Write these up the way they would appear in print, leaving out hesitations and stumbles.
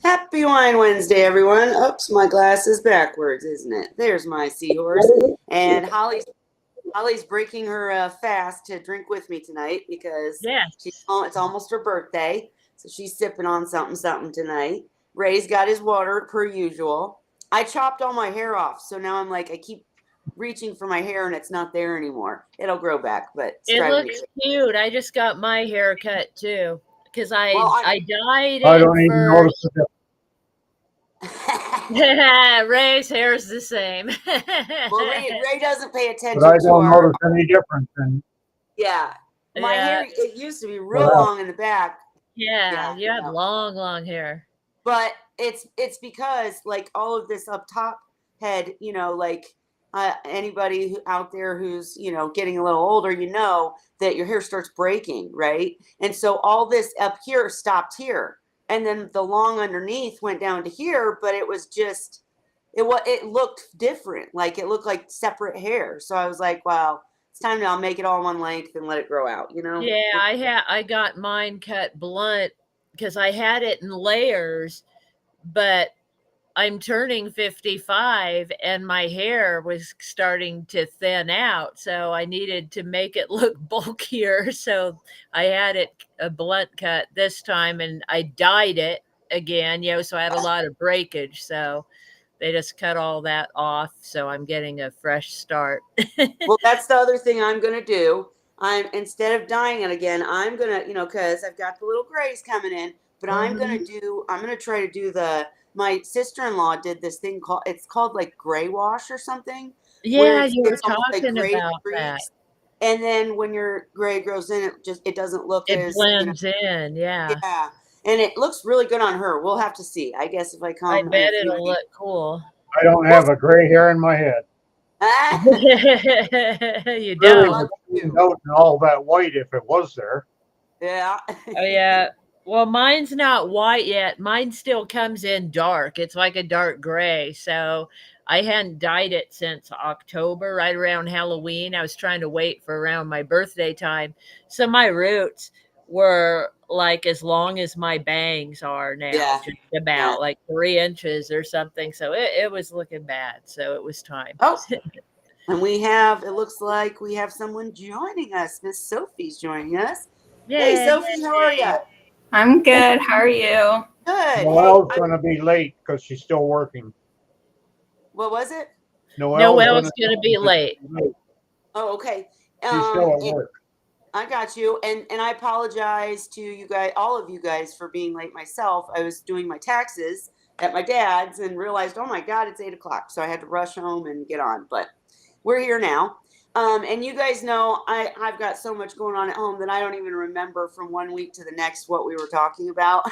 Happy Wine Wednesday, everyone. Oops, my glass is backwards, isn't it? There's my seahorse. And Holly's breaking her fast to drink with me tonight because Yes. it's almost her birthday. So she's sipping on something tonight. Ray's got his water per usual. I chopped all my hair off, so now I'm like I keep reaching for my hair and it's not there anymore. It'll grow back, but it's It driving me looks crazy. cute. I just got my hair cut too because Well, I dyed I it don't even notice first. the I Ray's hair's the same. well Ray doesn't pay but attention I to don't our. notice any difference. And Yeah. My Yeah, hair, it used to be real well, long in the back. yeah, Yeah, you have long hair. but it's because like all of this up top head, like anybody out there who's getting a little older, that your hair starts breaking, right? And so all this up here stopped here, and then the long underneath went down to here, but it was just it looked different, like it looked like separate hair. So I was like, wow, it's time to I'll make it all one length and let it grow out, Yeah, I got mine cut blunt because I had it in layers, but I'm turning 55 and my hair was starting to thin out. So I needed to make it look bulkier. So I had it a blunt cut this time and I dyed it again, so I had a lot of breakage. So they just cut all that off. So I'm getting a fresh start. Well, that's the other thing I'm gonna do. I'm instead of dyeing it again, I'm gonna, because I've got the little grays coming in, but Mhm. I'm gonna try to do my sister-in-law did this thing called like gray wash or something, where Yeah, it's you were it's almost like talking gray about that. streaks, and then when your gray grows in, it doesn't look It as, blends in. Yeah. yeah, and it looks really good on her. We'll have to see. I guess if I I come in a bet few it'll weeks. look cool. I don't Well, have a gray hair in my head. You Really don't. would lucky stand you. out in all that white if it was there. Yeah. Oh yeah. Well, mine's not white yet. Mine still comes in dark. It's like a dark gray. So I hadn't dyed it since October, right around Halloween. I was trying to wait for around my birthday time. So my roots were like as long as my bangs are now, Yeah. just Yeah. about like 3 inches or something. So it was looking bad. So it was time. Oh, and it looks like we have someone joining us. Miss Sophie's joining us. Hey, Yay. Sophie, how are you? I'm good. How are you? Good. Hey, Noelle's going to be late because she's still working. what was it? Noelle's going Noelle's to going to be late. be late. Oh, okay. She's still at It, work. I got you. And I apologize to you guys, all of you guys, for being late myself. I was doing my taxes at my dad's and realized, oh my God, it's 8 o'clock. So I had to rush home and get on. But we're here now. And you guys know I've got so much going on at home that I don't even remember from one week to the next what we were talking about.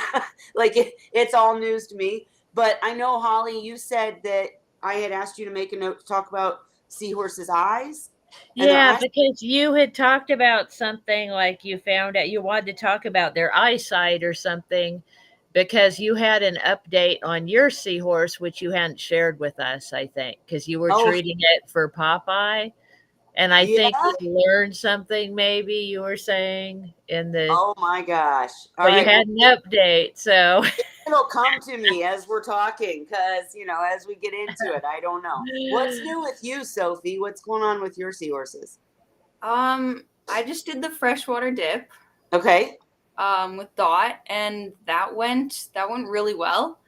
Like it's all news to me. But I know, Holly, you said that I had asked you to make a note to talk about Seahorse's eyes and their Yeah, eyes. because you had talked about something like you found out you wanted to talk about their eyesight or something because you had an update on your seahorse, which you hadn't shared with us, I think, because you were Oh, treating it for Popeye. And I think yeah. you learned something, maybe you were saying Oh my gosh. All so you right. Well, had an update. So it'll come to me as we're talking because, as we get into it, I don't know. What's new with you, Sophie? What's going on with your seahorses? I just did the freshwater dip Okay. with Dot, and that went really well.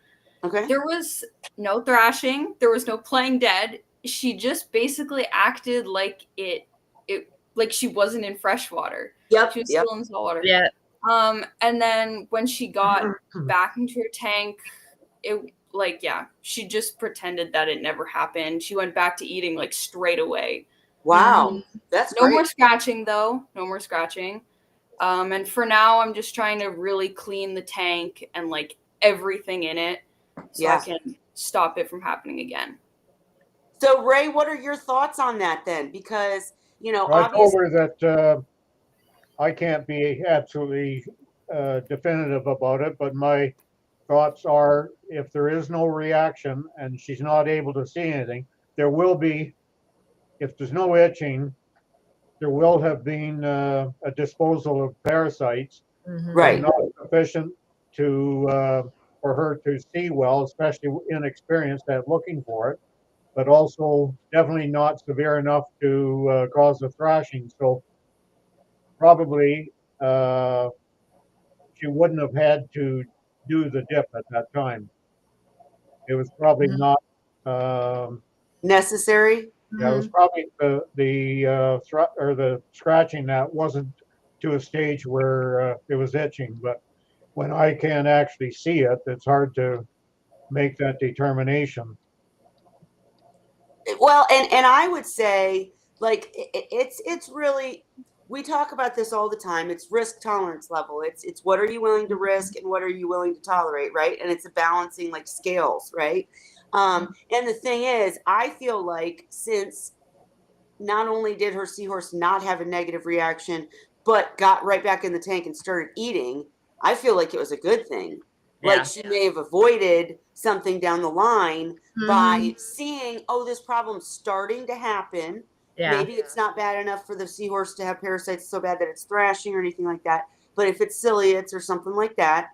Okay. There was no thrashing, there was no playing dead. She just basically acted like it like she wasn't in freshwater. Yep. She was Yep. still in saltwater. yeah, And then when she got back into her tank, it like yeah, she just pretended that it never happened. She went back to eating like straight away. Wow. mhm. That's No more great. scratching though. No more scratching. And for now, I'm just trying to really clean the tank and like everything in it, so I Yeah. can stop it from happening again. So, Ray, what are your thoughts on that then? Because, I told obviously, her that I can't be absolutely definitive about it, but my thoughts are if there is no reaction and she's not able to see anything, there will be, if there's no itching, there will have been a disposal of parasites, but Mhm. right. not sufficient to for her to see well, especially inexperienced at looking for it, but also definitely not severe enough to cause a thrashing. So probably she wouldn't have had to do the dip at that time. It was probably Mhm. not. Um, Necessary. yeah, it was probably the scratching that wasn't to a stage where it was itching. But when I can't actually see it, it's hard to make that determination. Well, and I would say like it's really, we talk about this all the time. It's risk tolerance level. It's what are you willing to risk and what are you willing to tolerate, right? And it's a balancing like scales, right? And the thing is, I feel like since not only did her seahorse not have a negative reaction, but got right back in the tank and started eating, I feel like it was a good thing. Like Yeah. she may have avoided something down the line by Mhm. seeing, oh, this problem's starting to happen. Yeah. Maybe it's not bad enough for the seahorse to have parasites so bad that it's thrashing or anything like that. But if it's ciliates or something like that,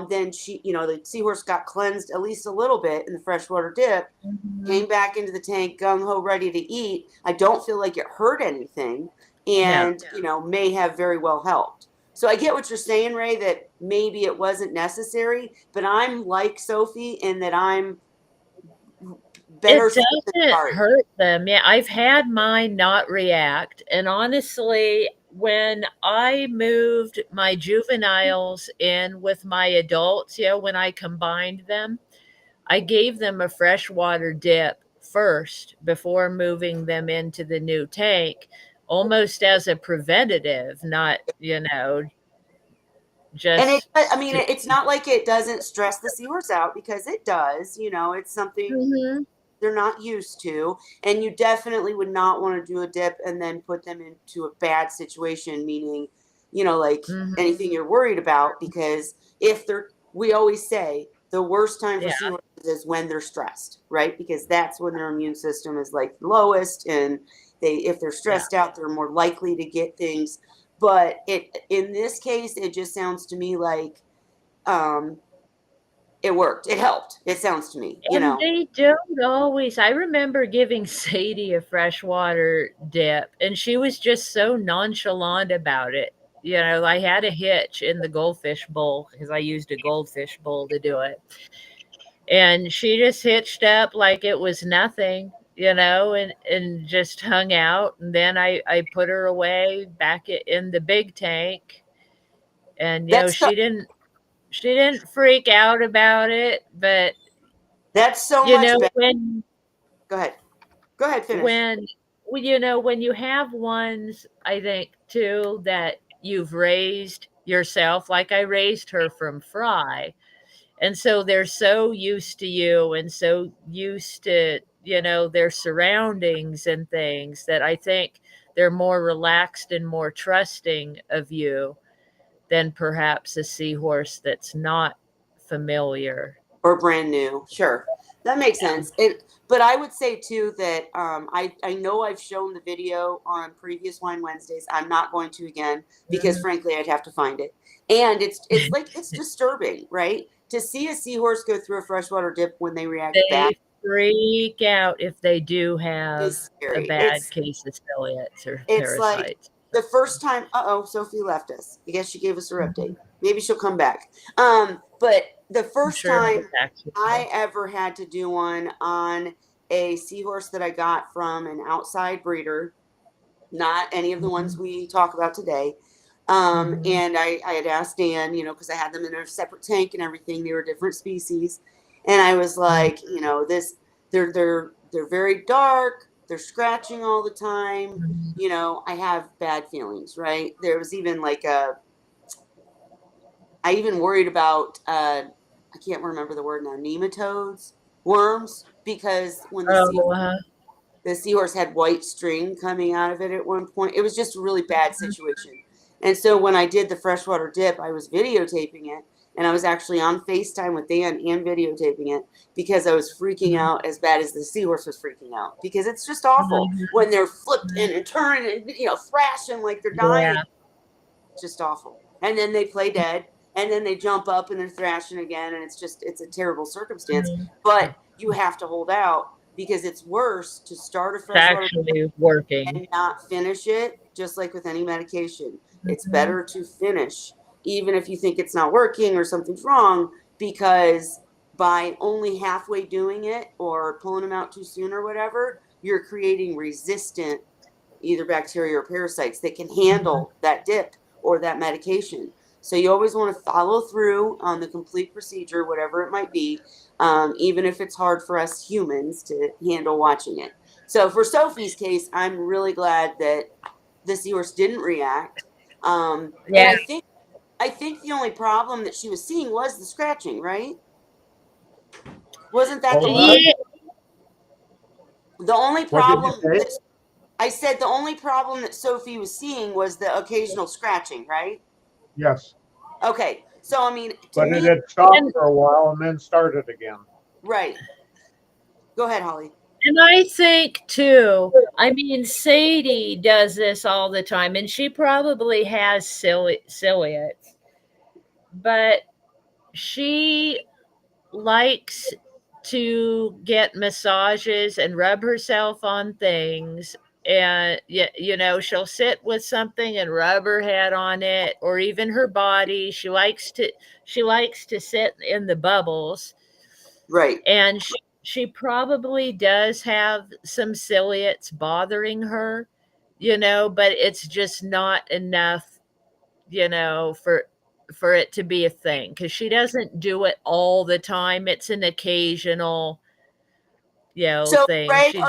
then she, the seahorse got cleansed at least a little bit in the freshwater dip, Mhm. came back into the tank gung ho, ready to eat. I don't feel like it hurt anything, No. and may have very well helped. So I get what you're saying, Ray, that maybe it wasn't necessary, but I'm like Sophie in that I'm better It safe than doesn't sorry. hurt them. Yeah, I've had mine not react. And honestly, when I moved my juveniles in with my adults, when I combined them, I gave them a freshwater dip first before moving them into the new tank, almost as a preventative, not, And just I mean, to. it's not like it doesn't stress the seahorse out, because it does. It's something Mhm. they're not used to, and you definitely would not want to do a dip and then put them into a bad situation, meaning like Mhm. anything you're worried about, because if they're we always say the worst time for Yeah. seahorses is when they're stressed, right? Because that's when their immune system is like lowest, and if they're Yeah. stressed out, they're more likely to get things. But in this case, it just sounds to me like um it worked, it helped, it sounds to me. And they don't always. I remember giving Sadie a freshwater dip, and she was just so nonchalant about it. I had a hitch in the goldfish bowl because I used a goldfish bowl to do it. And she just hitched up like it was nothing, and just hung out. And then I put her away back in the big tank. And, that's so, she didn't freak out about it, but that's so much better. when Go ahead. Go ahead, finish. when when you have ones, I think too, that you've raised yourself, like I raised her from fry, and so they're so used to you and so used to their surroundings and things, that I think they're more relaxed and more trusting of you than perhaps a seahorse that's not familiar. Or brand new. Sure. That makes Yeah. sense. But I would say too that I know I've shown the video on previous Wine Wednesdays. I'm not going to again because Mhm. frankly I'd have to find it. And it's like it's disturbing, right? To see a seahorse go through a freshwater dip when they react bad They freak out if they do have is a scary. bad case of ciliates or It's like parasites. the first time, Sophie left us. I guess she gave us her update. Mhm. Maybe she'll come back. But the I'm first sure time it's actually I ever had to do one on a seahorse that I got from an outside breeder, not any of the ones Mhm. we talk about today. Mhm. And I had asked Dan, because I had them in a separate tank and everything. They were different species. And I was Mhm. like, they're very dark. They're scratching all the time. Mhm. I have bad feelings, right? There was even like I even worried about I can't remember the word now, nematodes, worms, because when Oh, the seahorse had white string coming out of it at one point. It was just a really bad mhm. situation. And so when I did the freshwater dip, I was videotaping it, and I was actually on FaceTime with Dan and videotaping it because I was freaking Mhm. out as bad as the seahorse was freaking out, because it's just awful Mhm. when they're flipping and turning and thrashing like they're dying. Yeah. Just awful. And then they play dead, and then they jump up and they're thrashing again, and it's a terrible circumstance. Mhm. But you have to hold out, because it's worse to start a It's freshwater actually working. and not finish it, just like with any medication. It's Mhm. better to finish, even if you think it's not working or something's wrong, because by only halfway doing it or pulling them out too soon or whatever, you're creating resistant either bacteria or parasites that can handle that dip or that medication. So you always want to follow through on the complete procedure, whatever it might be, even if it's hard for us humans to handle watching it. So for Sophie's case, I'm really glad that the seahorse didn't react. And Yeah. I think the only problem that she was seeing was the scratching, right? Wasn't that What the was that? Yeah. the only What did you problem say? that I said the only problem that Sophie was seeing was the occasional scratching, right? Yes, Okay. So I mean, to but it me, had stopped And for a while and then started again. right. Go ahead, Holly. and I think too, I mean, Sadie does this all the time, and she probably has celiacs, but she likes to get massages and rub herself on things. And she'll sit with something and rub her head on it, or even her body. She likes to sit in the bubbles, Right. and she probably does have some celiacs bothering her, but it's just not enough, for it to be a thing, because she doesn't do it all the time. It's an occasional, So thing. Ray, She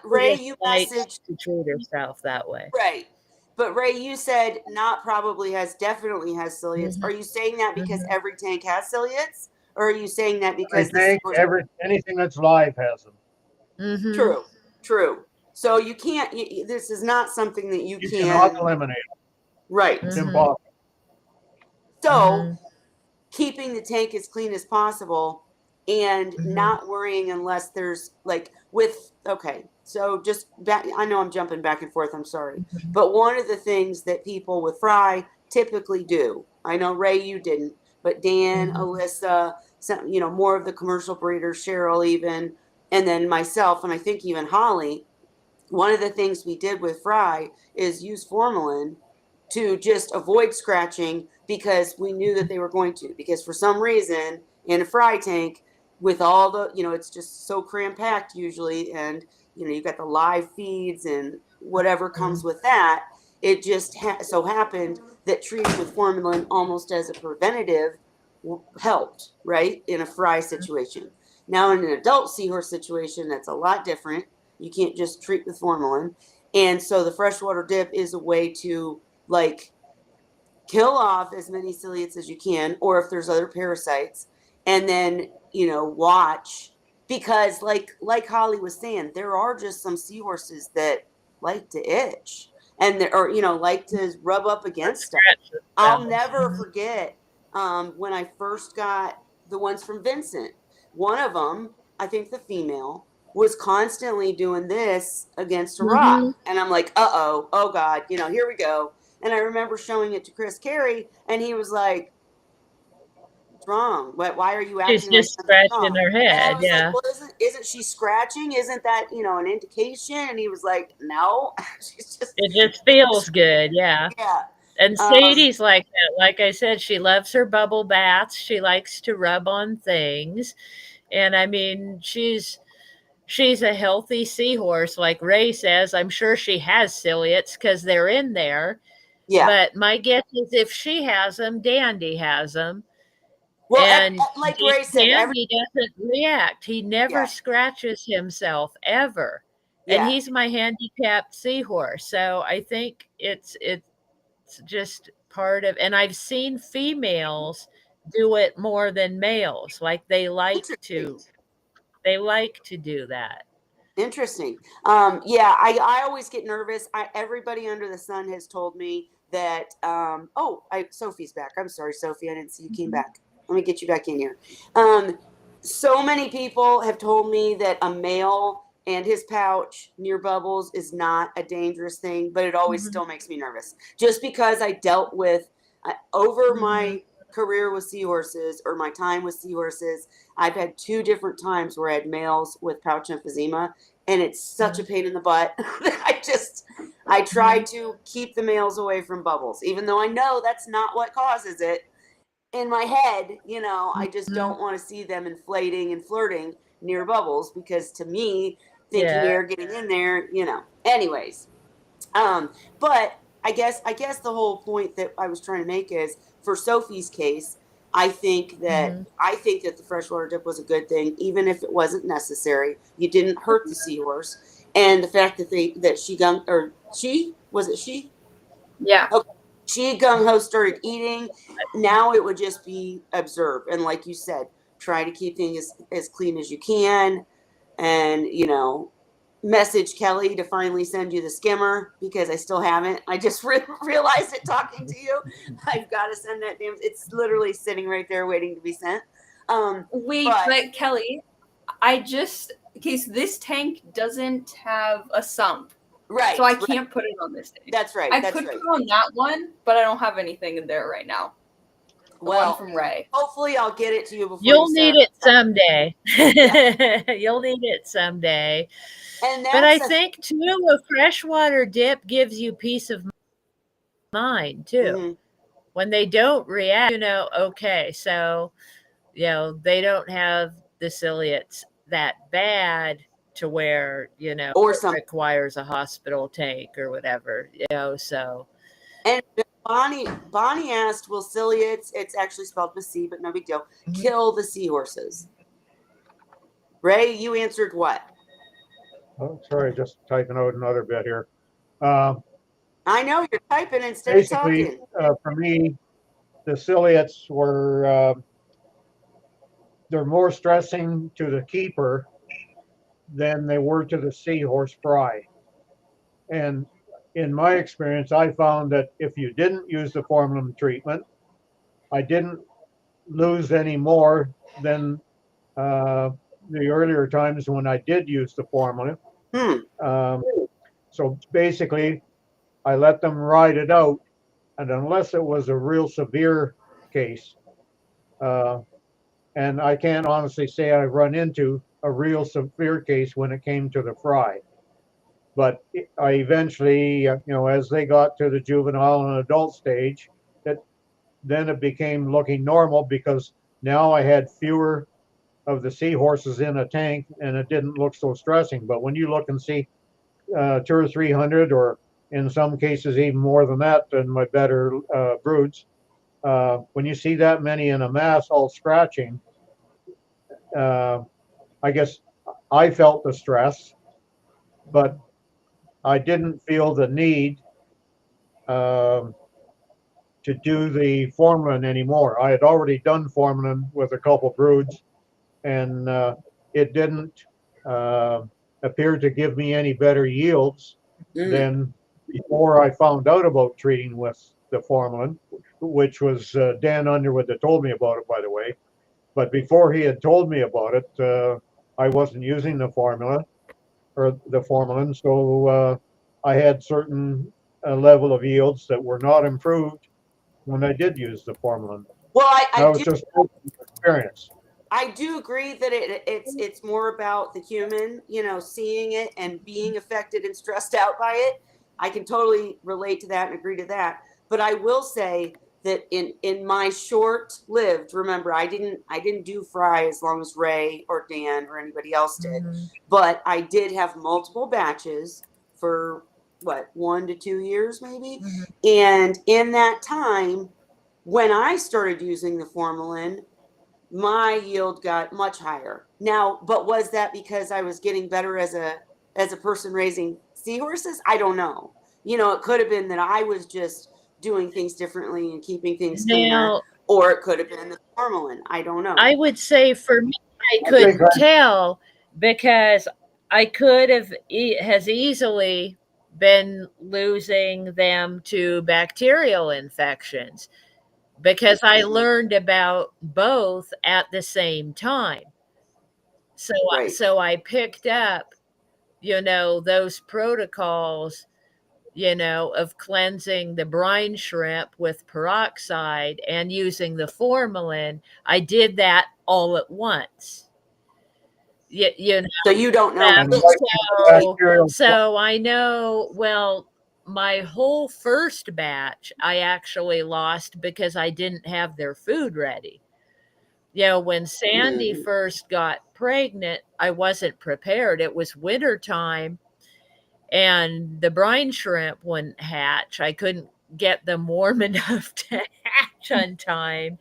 Ray? just You likes messaged to treat herself that way. right, but Ray, you said not probably has, definitely has celiacs. Mhm, Are you saying that because mhm, every tank has celiacs, or are you saying that I because the think seahorse? anything that's live has them. mhm, True, true. So you can't. This is not something that you You cannot can. eliminate Right. it. It's mhm, impossible. So mhm, keeping the tank as clean as possible and mhm, not worrying unless there's like with okay, so just back, I know I'm jumping back and forth, I'm sorry, mhm, but one of the things that people with fry typically do, I know Ray you didn't, but Dan, mhm, Alyssa, some, more of the commercial breeders, Cheryl even, and then myself, and I think even Holly, one of the things we did with fry is use formalin to just avoid scratching, because we knew that they were going to, because for some reason in a fry tank with all the, it's just so cram packed usually, and you've got the live feeds and whatever comes with that. It just so happened that treating with formalin almost as a preventative helped, right, in a fry situation. Now in an adult seahorse situation, that's a lot different. You can't just treat with formalin. And so the freshwater dip is a way to like kill off as many ciliates as you can, or if there's other parasites, and then, watch, because like Holly was saying, there are just some seahorses that like to itch and or like to rub up or against stuff. scratch I'll themselves. never Mhm, forget when I first got the ones from Vincent. One of them, I think the female, was constantly doing this against a rock. mhm. And I'm like, oh God, here we go. And I remember showing it to Chris Carey, and he was like, what's wrong? Why are you She's acting like just something's scratching wrong? her And I head, was like, yeah. well, isn't she scratching? Isn't that, an indication? And he was like, no, she's just, It just feels good, yeah. yeah. And Um, Sadie's like that. Like I said, she loves her bubble baths. She likes to rub on things. And I mean, she's a healthy seahorse, like Ray says. I'm sure she has ciliates because they're in there. yeah. But my guess is if she has them, Dandy has them. Well, And like Ray said, Dandy doesn't react. He never yeah, scratches himself ever. And yeah. he's my handicapped seahorse. So I think it's just part of, and I've seen females do it more than males. Like Interesting. they like to do that. Interesting. Yeah, I always get nervous. Everybody under the sun has told me that. Sophie's back. I'm sorry, Sophie. I didn't see you came Mhm, back. Let me get you back in here. So many people have told me that a male and his pouch near bubbles is not a dangerous thing, but it always mhm, still makes me nervous. Just because I dealt with over mhm, my career with Seahorses or my time with Seahorses, I've had 2 different times where I had males with pouch emphysema, and it's such a pain in the butt that I try to keep the males away from bubbles, even though I know that's not what causes it. In my head, I just don't want to see them inflating and flirting near bubbles, because to me, thinking Yeah. air getting in there, anyways. But I guess the whole point that I was trying to make is, for Sophie's case, I think that the freshwater dip was a good thing, even if it wasn't necessary. You didn't hurt the seahorse, and the fact that she Yeah. okay, she gung ho started eating. Now it would just be observe, and like you said, try to keep things as clean as you can, and message Kelly to finally send you the skimmer, because I still haven't. I just realized it talking to you. I've got to send that damn. It's literally sitting right there waiting to be sent. Wait, but Kelly, okay, so this tank doesn't have a sump. Right. So I can't put it on this tank. That's right. I could put it on that one, but I don't have anything in there right now. The one from Ray. Hopefully I'll get it to you before you'll need it someday. You'll need it someday. But I think too, a freshwater dip gives you peace of mind too. Mm-hmm. When they don't react, okay, so they don't have the ciliates that bad to where or it requires a hospital tank or whatever, so. And Bonnie asked, will ciliates, it's actually spelled with C, but no big deal, kill the seahorses? Ray, you answered what? Oh, sorry, just typing out another bit here. I know you're typing instead of talking. For me, the ciliates were they're more stressing to the keeper than they were to the seahorse fry. And in my experience, I found that if you didn't use the formalin treatment, I didn't lose any more than the earlier times when I did use the formalin. So basically, I let them ride it out, and unless it was a real severe case, and I can't honestly say I run into a real severe case when it came to the fry. But I eventually, as they got to the juvenile and adult stage, then it became looking normal, because now I had fewer of the seahorses in a tank, and it didn't look so stressing. But when you look and see 200 or 300, or in some cases even more than that in my better broods, when you see that many in a mass all scratching, I guess I felt the stress, but I didn't feel the need to do the formalin anymore. I had already done formalin with a couple broods, and it didn't appear to give me any better yields than before I found out about treating with the formalin, which was Dan Underwood that told me about it, by the way. But before he had told me about it, I wasn't using the formula or the formalin, so I had certain level of yields that were not improved when I did use the formalin. Well, I was just experience. I do agree that it's more about the human, seeing it and being affected and stressed out by it. I can totally relate to that and agree to that. But I will say that in my short-lived, remember, I didn't do fry as long as Ray or Dan or anybody else did, but I did have multiple batches for 1 to 2 years maybe. And in that time, when I started using the formalin, my yield got much higher. Now, but was that because I was getting better as a person raising seahorses? I don't know. It could have been that I was just doing things differently and keeping things cleaner, or it could have been the formalin. I don't know. I would say for me, I couldn't tell, because I could have has easily been losing them to bacterial infections, because I learned about both at the same time. So I picked up, those protocols of cleansing the brine shrimp with peroxide and using the formalin. I did that all at once. So you don't know. And like So, bacterial, so I know, well, my whole first batch I actually lost because I didn't have their food ready. When Sandy Mhm. first got pregnant, I wasn't prepared. It was winter time and the brine shrimp wouldn't hatch. I couldn't get them warm enough to hatch on time.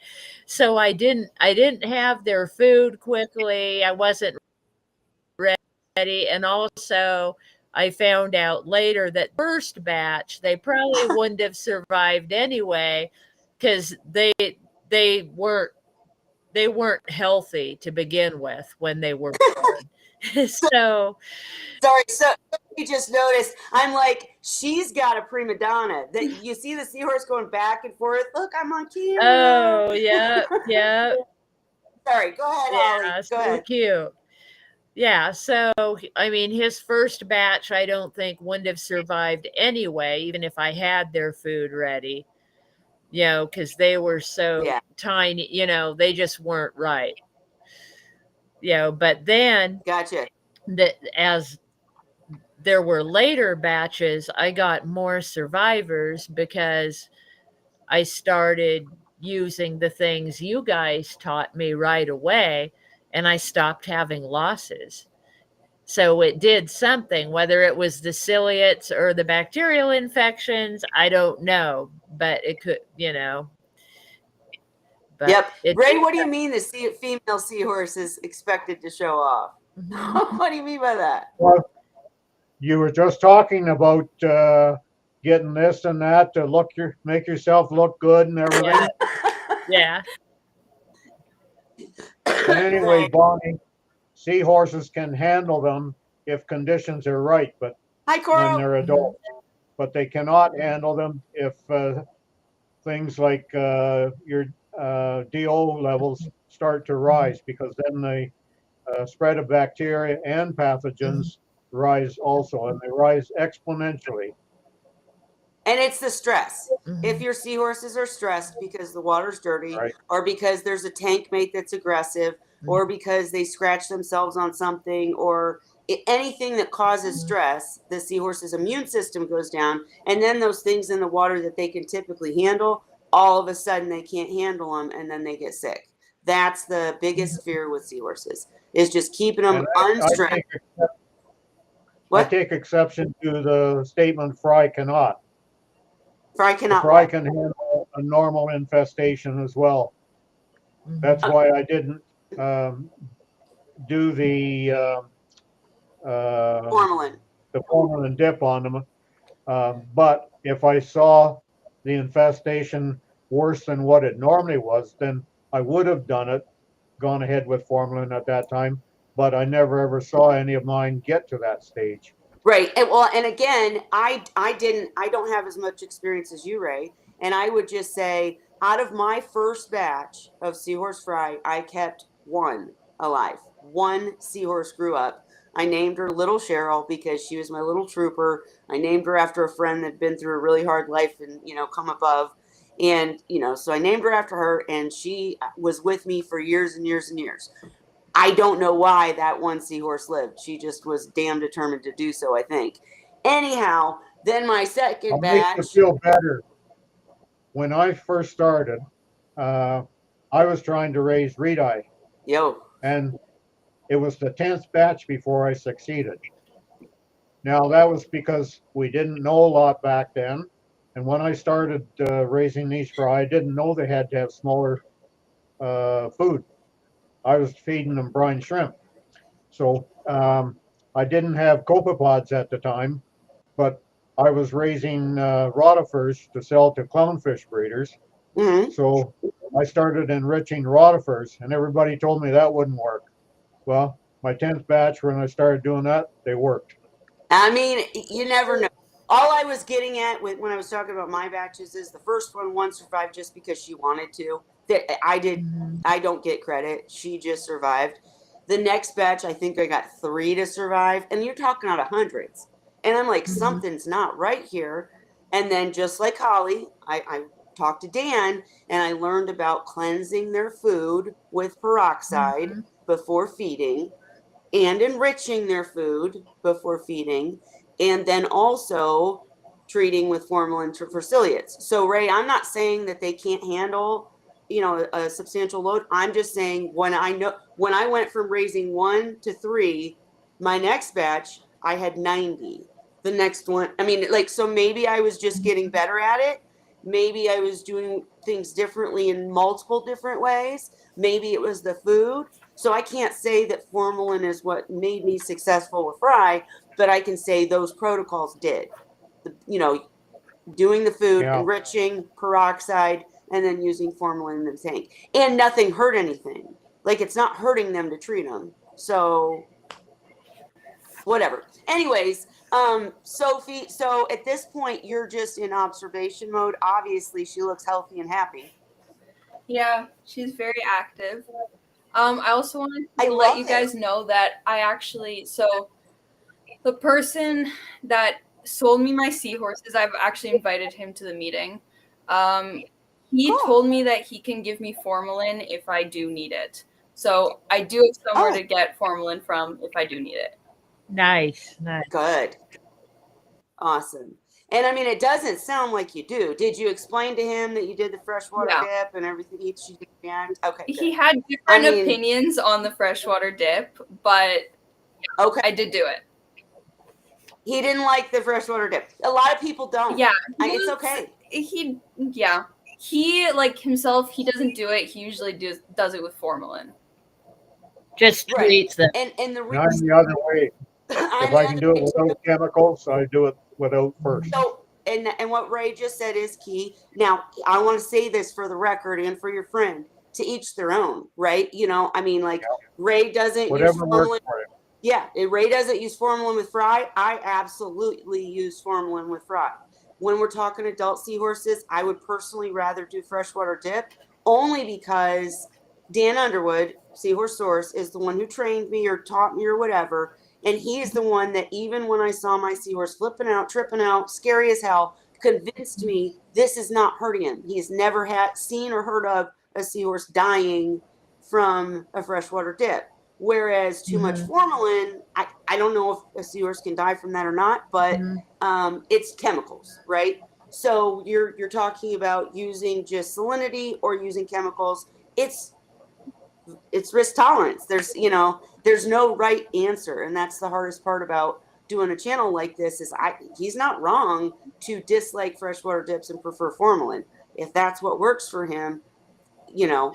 So I didn't have their food quickly. I wasn't ready. And also I found out later that first batch they probably wouldn't have survived anyway because they weren't they weren't healthy to begin with when they were born. So Sorry, so you just noticed. I'm like, she's got a prima donna. That you see the seahorse going back and forth. Look, I'm on camera. oh yeah, yeah, Sorry, go ahead, Holly. yeah, Go so ahead. cute. Yeah, so I mean his first batch I don't think wouldn't have survived anyway, even if I had their food ready, because they were so Yeah, tiny, they just weren't right. But then gotcha. as there were later batches, I got more survivors because I started using the things you guys taught me right away and I stopped having losses. So it did something, whether it was the ciliates or the bacterial infections, I don't know, but it could. But Yep. it Ray, did. what do you mean the female seahorse is expected to show off? Mhm. What do you mean by that? well, you were just talking about getting this and that to make yourself look good and everything. Yeah. But anyway, Right. Bonnie, seahorses can handle them if conditions are right, but Hi, when Coral. they're adults. But they cannot handle them if things like your DO levels start to rise, because then the spread of bacteria and pathogens rise also, and they rise exponentially. And it's the stress. If Mhm. your seahorses are stressed because the water's dirty, Right. or because there's a tank mate that's aggressive, or because they scratch themselves on something, or anything that causes stress, the seahorse's immune system goes down. And then those things in the water that they can typically handle, all of a sudden they can't handle them and then they get sick. That's the biggest fear with seahorses, is just keeping them And unstressed. I What? take exception to the statement fry cannot. Fry The cannot fry what? can handle a normal infestation as well. That's Mhm. why I didn't um, do uh, Formalin. the formalin dip on them. But if I saw the infestation worse than what it normally was, then I would have gone ahead with formalin at that time. But I never ever saw any of mine get to that stage. Right. And well, and again, I don't have as much experience as you, Ray. And I would just say, out of my first batch of seahorse fry, I kept one alive. One seahorse grew up. I named her Little Cheryl because she was my little trooper. I named her after a friend that'd been through a really hard life and, come above. And, so I named her after her, and she was with me for years and years and years. I don't know why that one seahorse lived. She just was damn determined to do so, I think. Anyhow, then my second I'll make you batch, feel better. When I first started, uh, I was trying to raise reed-eye, yo, and it was the 10th batch before I succeeded. Now, that was because we didn't know a lot back then. And when I started raising these fry, I didn't know they had to have smaller food. I was feeding them brine shrimp. So I didn't have copepods at the time, but I was raising rotifers to sell to clownfish breeders. mm-hmm. So I started enriching rotifers, and everybody told me that wouldn't work. Well, my 10th batch, when I started doing that, they worked. I mean, you never know. All I was getting at when I was talking about my batches is the first one survived just because she wanted to. That I did. Mhm. I don't get credit. She just survived. The next batch, I think I got 3 to survive, and you're talking out of hundreds. And I'm like, Mhm. something's not right here. And then just like Holly, I talked to Dan and I learned about cleansing their food with peroxide Mhm. before feeding and enriching their food before feeding, and then also treating with formalin for ciliates. So Ray, I'm not saying that they can't handle, a substantial load. I'm just saying when I went from raising 1 to 3, my next batch I had 90. The next one, I mean, like, so maybe I was just getting better at it. Maybe I was doing things differently in multiple different ways. Maybe it was the food. So I can't say that formalin is what made me successful with fry, but I can say those protocols did. Doing the food, Yeah. enriching, peroxide, and then using formalin in the tank. And nothing hurt anything. Like, it's not hurting them to treat them. So whatever. Anyways, Sophie, so at this point you're just in observation mode. Obviously she looks healthy and happy. Yeah, she's very active. I also wanted I to let love you it. guys know that so the person that sold me my seahorses, I've actually invited him to the meeting. He Cool. told me that he can give me formalin if I do need it. So I do have somewhere Oh. to get formalin from if I do need it. Nice. Good. Awesome. And I mean, it doesn't sound like you do. Did you explain to him that you did the freshwater Yeah. dip and everything? She did react. Okay, He good. had I different mean, opinions on the freshwater dip, but okay. I did do it. He didn't like the freshwater dip. A lot of people don't. Yeah, It's okay. He like himself. He doesn't do it. He usually does it with formalin. Just Right. treats them. And the And I'm reason the other way. I'm If the I other can do it way too. without chemicals, I do it without first. So, and what Ray just said is key. Now, I want to say this for the record and for your friend, to each their own, right? I mean, like, Ray doesn't use Whatever works formalin. for you. Yeah, Ray doesn't use formalin with fry. I absolutely use formalin with fry. When we're talking adult seahorses, I would personally rather do freshwater dip, only because Dan Underwood, Seahorse Source, is the one who trained me or taught me or whatever. And he's the one that, even when I saw my seahorse flipping out, tripping out, scary as hell, convinced me this is not hurting him. He's never seen or heard of a seahorse dying from a freshwater dip. Whereas too much Mhm. formalin, I don't know if a seahorse can die from that or not, but Mhm. it's chemicals, right? So you're talking about using just salinity or using chemicals. It's risk tolerance. There's no right answer, and that's the hardest part about doing a channel like this. He's not wrong to dislike freshwater dips and prefer formalin. If that's what works for him,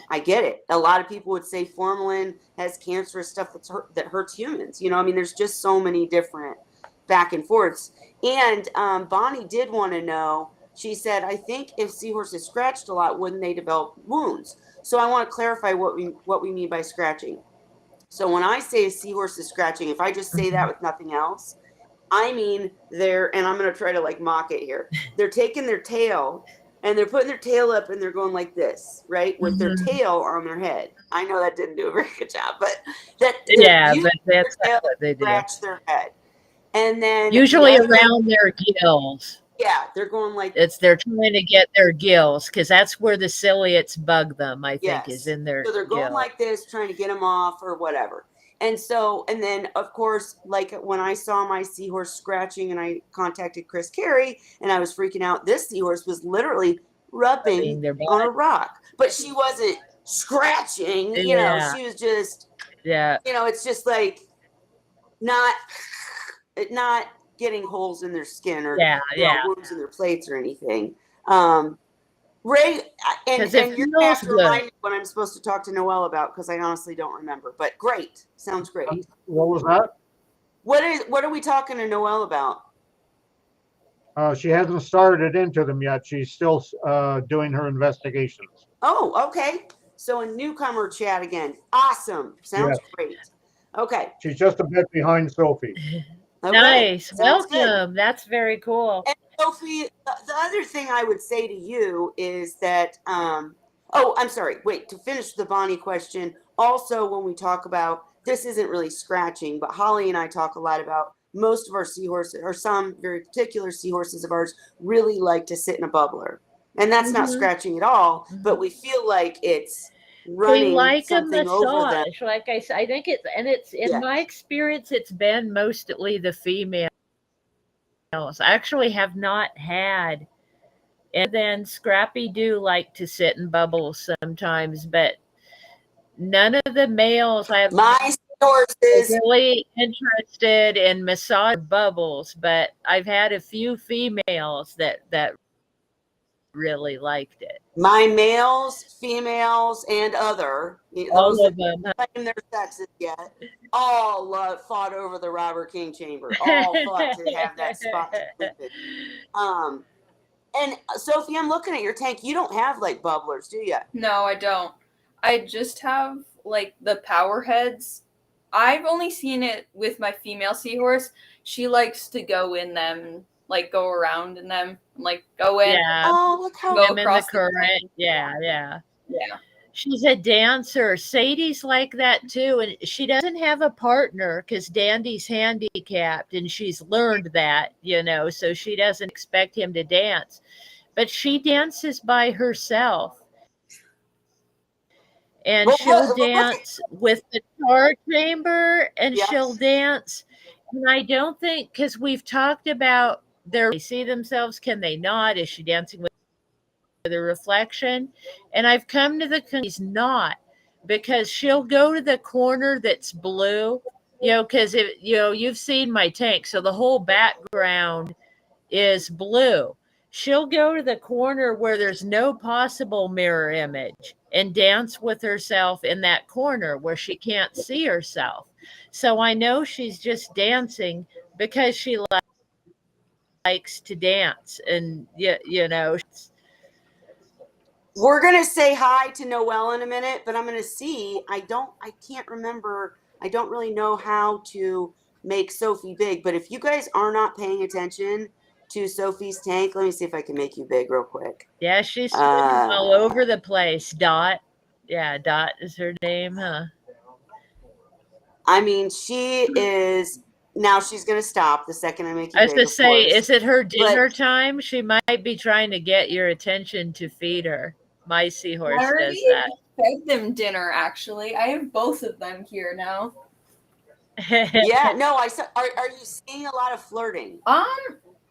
I get it. A lot of people would say formalin has cancerous stuff that hurts humans. I mean, there's just so many different back and forths. And Bonnie did want to know. She said, "I think if seahorses scratched a lot, wouldn't they develop wounds?" So I want to clarify what we mean by scratching. So when I say a seahorse is scratching, if I just say that with nothing else, I mean and I'm going to try to like mock it here. They're taking their tail and they're putting their tail up and they're going like this, right? With their Mhm. tail on their head. I know that didn't do a very good job, but that they're Yeah, using but their that's tail not what they to do. scratch their head. And then the Usually other, around their gills. yeah, they're going like, They're trying to get their gills because that's where the ciliates bug them, I think, is yes. in their So they're going gill. like this, trying to get them off or whatever. And then of course, like when I saw my seahorse scratching and I contacted Chris Carey and I was freaking out, this seahorse was literally rubbing Rubbing their on a butt. rock, but she wasn't scratching, Yeah, she was just, yeah, it's just like not, not getting holes in their skin or, yeah. wounds in their plates or anything. Um, Ray, Because it and you're gonna have feels to good. remind me what I'm supposed to talk to Noelle about because I honestly don't remember. But great, sounds great. What was that? What are we talking to Noelle about? She hasn't started into them yet. She's still doing her investigations. Oh, okay. So a newcomer chat again. Awesome. Sounds Yes, great. Okay. she's just a bit behind Sophie. Okay. Nice. Sounds good. Welcome. That's very cool. And Sophie, the other thing I would say to you is that, oh, I'm sorry. Wait, to finish the Bonnie question. Also, when we talk about this, isn't really scratching, but Holly and I talk a lot about most of our seahorses, or some very particular seahorses of ours, really like to sit in a bubbler. And that's not Mhm. scratching at all, but Mhm. we feel like it's They running like a something over them. massage. Like I said, I think it's in Yeah. my experience, it's been mostly the females. I actually have not had, and then Scrappy do like to sit in bubbles sometimes, but none of the males I have My seahorses, really interested in massage bubbles, but I've had a few females that really liked it. my males, females, and other, All those that of them. claim their sexes yet, all fought over the Robert King chamber. All fought to have that spot to sleep in. And Sophie, I'm looking at your tank. You don't have like bubblers, do you? No, I don't. I just have like the power heads. I've only seen it with my female seahorse. She likes to go in them, like go around in them, and, like go in, Yeah, Oh, look how go them in the across the tank. current. Yeah, yeah. Yeah. She's a dancer. Sadie's like that too, and she doesn't have a partner because Dandy's handicapped, and she's learned that, so she doesn't expect him to dance. But she dances by herself, and well, she'll look at, dance with the tar chamber, and she'll yes. dance. And I don't think, because we've talked about they see themselves, can they not? Is she dancing with the reflection? And I've come to the conclusion she's not, because she'll go to the corner that's blue, because you've seen my tank, so the whole background is blue. She'll go to the corner where there's no possible mirror image and dance with herself in that corner where she can't see herself. So I know she's just dancing because she likes to dance. And, We're gonna say hi to Noelle in a minute, but I'm gonna see. I can't remember. I don't really know how to make Sophie big. But if you guys are not paying attention to Sophie's tank, let me see if I can make you big real quick. yeah, she's all over the place. Dot. Yeah, Dot is her name, huh? I mean, she is now. She's gonna stop the second I make you I was big, going to of say, course. is it her But dinner time? She might be trying to get your attention to feed her. My I seahorse does already that. fed them dinner. Actually, I have both of them here now. yeah, no, I saw. Are you seeing a lot of flirting?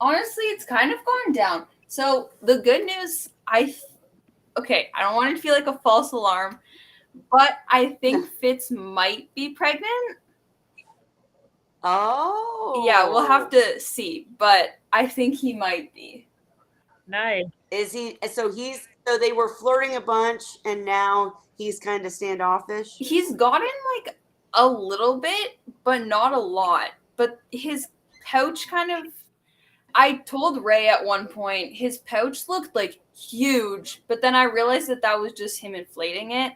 Honestly, it's kind of gone down. So the good news, okay, I don't want it to feel like a false alarm, but I think Fitz might be pregnant. Oh, Yeah, we'll have to see, but I think he might be. Nice. Is he? So they were flirting a bunch, and now he's kind of standoffish. He's gotten like a little bit, but not a lot. But his pouch kind of. I told Ray at one point his pouch looked like huge, but then I realized that was just him inflating it.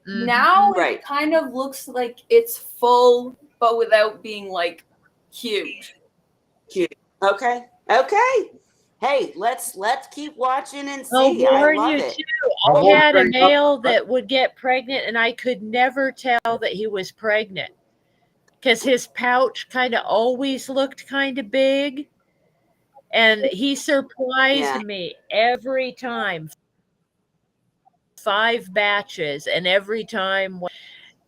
Mhm. Now Right. it kind of looks like it's full, but without being like huge. Cute. Okay. Hey, let's keep watching and I'll see. I warn love you it. too. I I will had a bring up- male that would get pregnant, and I could never tell that he was pregnant because his pouch kind of always looked kind of big, and he surprised Yeah. me every time. 5 batches, and every time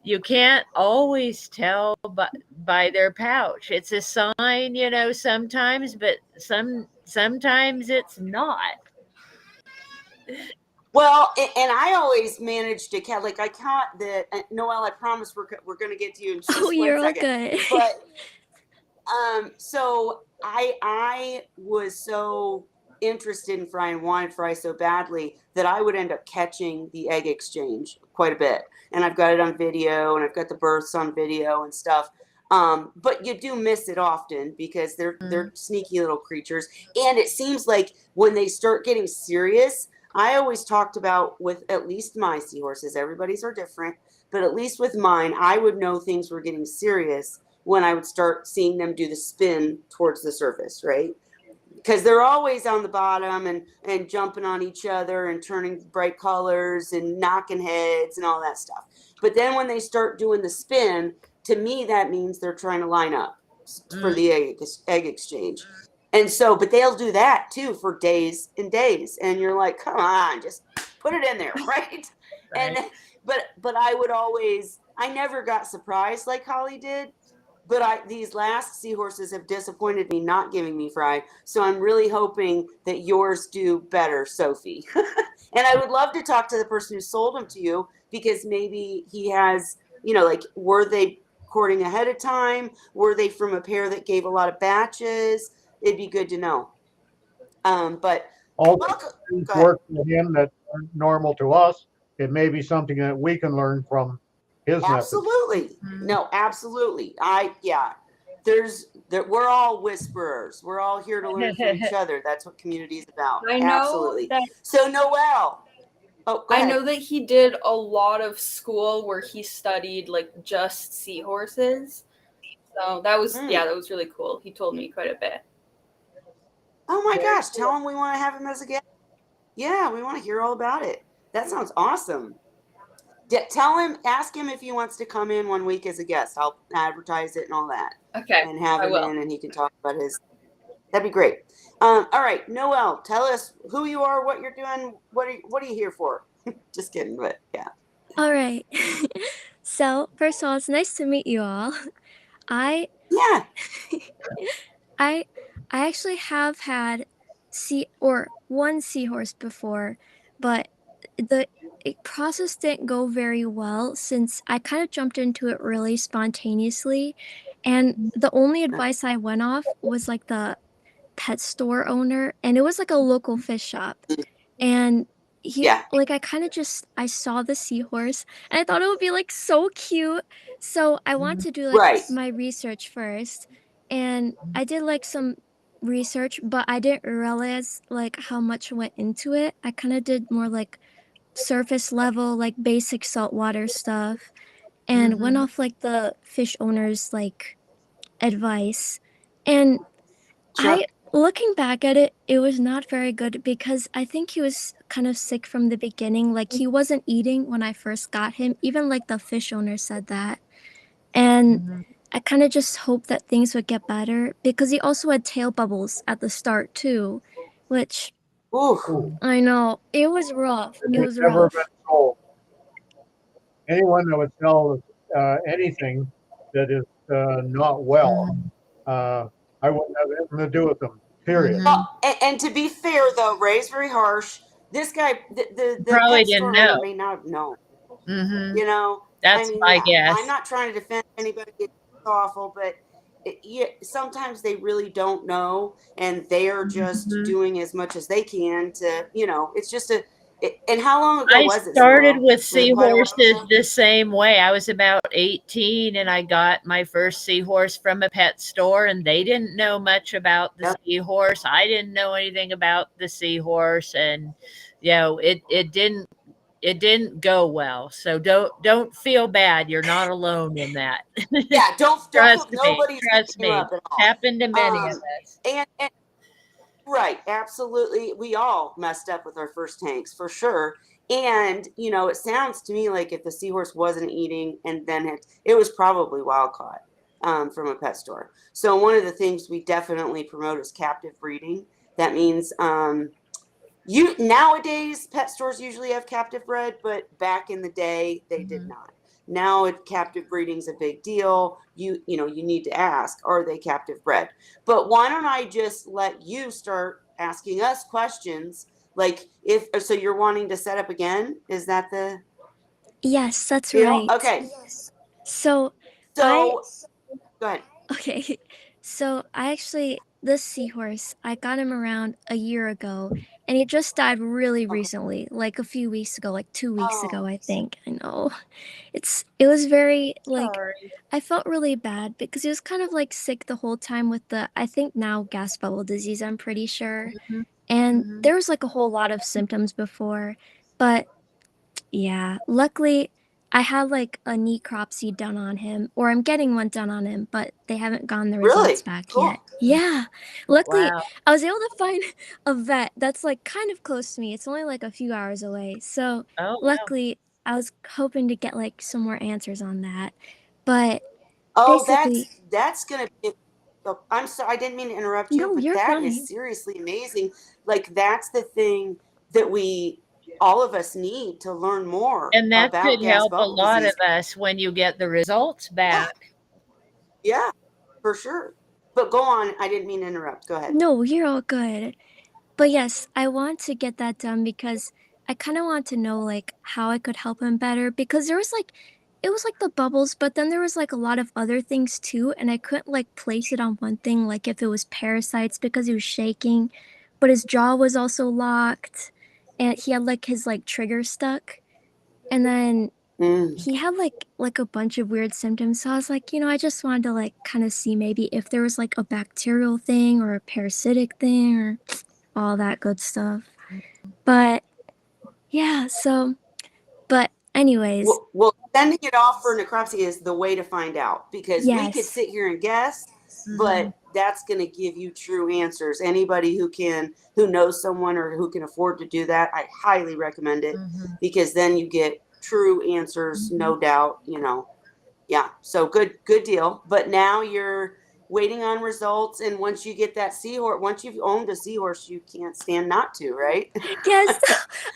you can't always tell by their pouch. It's a sign, sometimes, but sometimes it's not. Well, and I always managed to catch. Like I caught the Noelle. I promise we're going to get to you in just Oh, you're all one second. good. But so I was so interested in fry and wanted fry so badly that I would end up catching the egg exchange quite a bit. And I've got it on video, and I've got the births on video and stuff. But you do miss it often because they're sneaky little creatures. And it seems like when they start getting serious, I always talked about with at least my seahorses, everybody's are different, but at least with mine, I would know things were getting serious when I would start seeing them do the spin towards the surface, right? Because they're always on the bottom and jumping on each other and turning bright colors and knocking heads and all that stuff. But then when they start doing the spin, to me, that means they're trying to line up. for the egg exchange. And so, but they'll do that too for days and days. And you're like, come on, just put it in there, right? Right. And but I never got surprised like Holly did. But these last seahorses have disappointed me not giving me fry. So I'm really hoping that yours do better, Sophie. And I would love to talk to the person who sold them to you, because maybe he has, like, were they courting ahead of time? Were they from a pair that gave a lot of batches? It'd be good to know. But All welcome. the things Go ahead. work for him that aren't normal to us. It may be something that we can learn from his method. Absolutely. No, absolutely. We're all whisperers. We're all here to learn from each other. That's what community is about. I know Absolutely. that So Noelle. Oh, go I ahead. know that he did a lot of school where he studied like just seahorses. So that was that was really cool. He told me quite a bit. Oh my gosh, tell him we want to have him as a guest. Yeah, we want to hear all about it. That sounds awesome. Tell him, ask him if he wants to come in one week as a guest. I'll advertise it and all that. Okay. And have I him will. in and he can talk about his. That'd be great. All right, Noelle, tell us who you are, what you're doing, what are you here for? Just kidding, but yeah. All right. So, first of all, it's nice to meet you all. I Yeah. I actually have had one seahorse before, but the process didn't go very well since I kind of jumped into it really spontaneously, and the only advice I went off was like the pet store owner, and it was like a local fish shop. And Yeah. like I saw the seahorse and I thought it would be like so cute. So I want to do like Right. my research first. And I did like some research, but I didn't realize like how much went into it. I kind of did more like surface level, like basic saltwater stuff, and went off like the fish owner's like advice. And Sure. looking back at it, it was not very good because I think he was kind of sick from the beginning. Like he wasn't eating when I first got him. Even like the fish owner said that. And I kind of just hoped that things would get better because he also had tail bubbles at the start too, which Ooh. I know it was rough. And It it's was never rough. been sold. Anyone that would sell anything that is not well, I wouldn't have anything to do with them. Period. And to be fair, though, Ray's very harsh. This guy, the Probably pet didn't store know. owner may not have known. Mm-hmm. That's my guess. I'm not trying to defend anybody. It's awful, but sometimes they really don't know, and they are just doing as much as they can to, it's just and how long ago was it? I started Noelle? with Was it quite a while seahorses ago? the same way. I was about 18 and I got my first seahorse from a pet store, and they didn't know much about the seahorse. I didn't know anything about the seahorse, and it didn't go well. So don't feel bad. You're not alone in that. Yeah, don't Trust nobody's me. you up at all. Happened to many of us. And right, absolutely. We all messed up with our first tanks for sure. And it sounds to me like if the seahorse wasn't eating and then it was probably wild caught from a pet store. So one of the things we definitely promote is captive breeding. That means nowadays pet stores usually have captive bred, but back in the day they did not. Now captive breeding is a big deal. You need to ask, are they captive bred? But why don't I just let you start asking us questions? Like so you're wanting to set up again? Is that the Yes, that's deal? right. Okay. So go ahead. Okay, so this seahorse, I got him around a year ago, and he just died really recently, like a few weeks ago, like 2 weeks ago, I think. I know. It was very, like, Sorry. I felt really bad because he was kind of like sick the whole time with I think now gas bubble disease, I'm pretty sure. And there was like a whole lot of symptoms before, but yeah, luckily I had like a necropsy done on him, or I'm getting one done on him, but they haven't gotten the results back Cool. yet. Yeah. Luckily, Wow. I was able to find a vet that's like kind of close to me. It's only like a few hours away. So Oh, wow. luckily, I was hoping to get like some more answers on that. But Oh, basically, that's gonna be Oh, I'm sorry, I didn't mean to interrupt you, No, but you're that fine. is seriously amazing. Like that's the thing that all of us need to learn more And that about could gas help a bubble lot of disease. us when you get the results Yeah, back. yeah, for sure. But go on. I didn't mean to interrupt. Go ahead. No, you're all good. But yes, I want to get that done because I kind of want to know like how I could help him better because there was like it was like the bubbles, but then there was like a lot of other things too, and I couldn't like place it on one thing like if it was parasites because he was shaking, but his jaw was also locked and he had like his like trigger stuck. And then Mm, he had like a bunch of weird symptoms. So I was like, I just wanted to like kind of see maybe if there was like a bacterial thing or a parasitic thing or all that good stuff. But yeah, but anyways, well, sending it off for necropsy is the way to find out because we could yes. sit here and guess, Mhm. but that's going to give you true answers. Anybody who knows someone or who can afford to do that, I highly recommend it Mhm. because then you get true answers, no doubt, Yeah. So good deal. But now you're waiting on results. And once you get that seahorse, once you've owned a seahorse, you can't stand not to, right? Yes.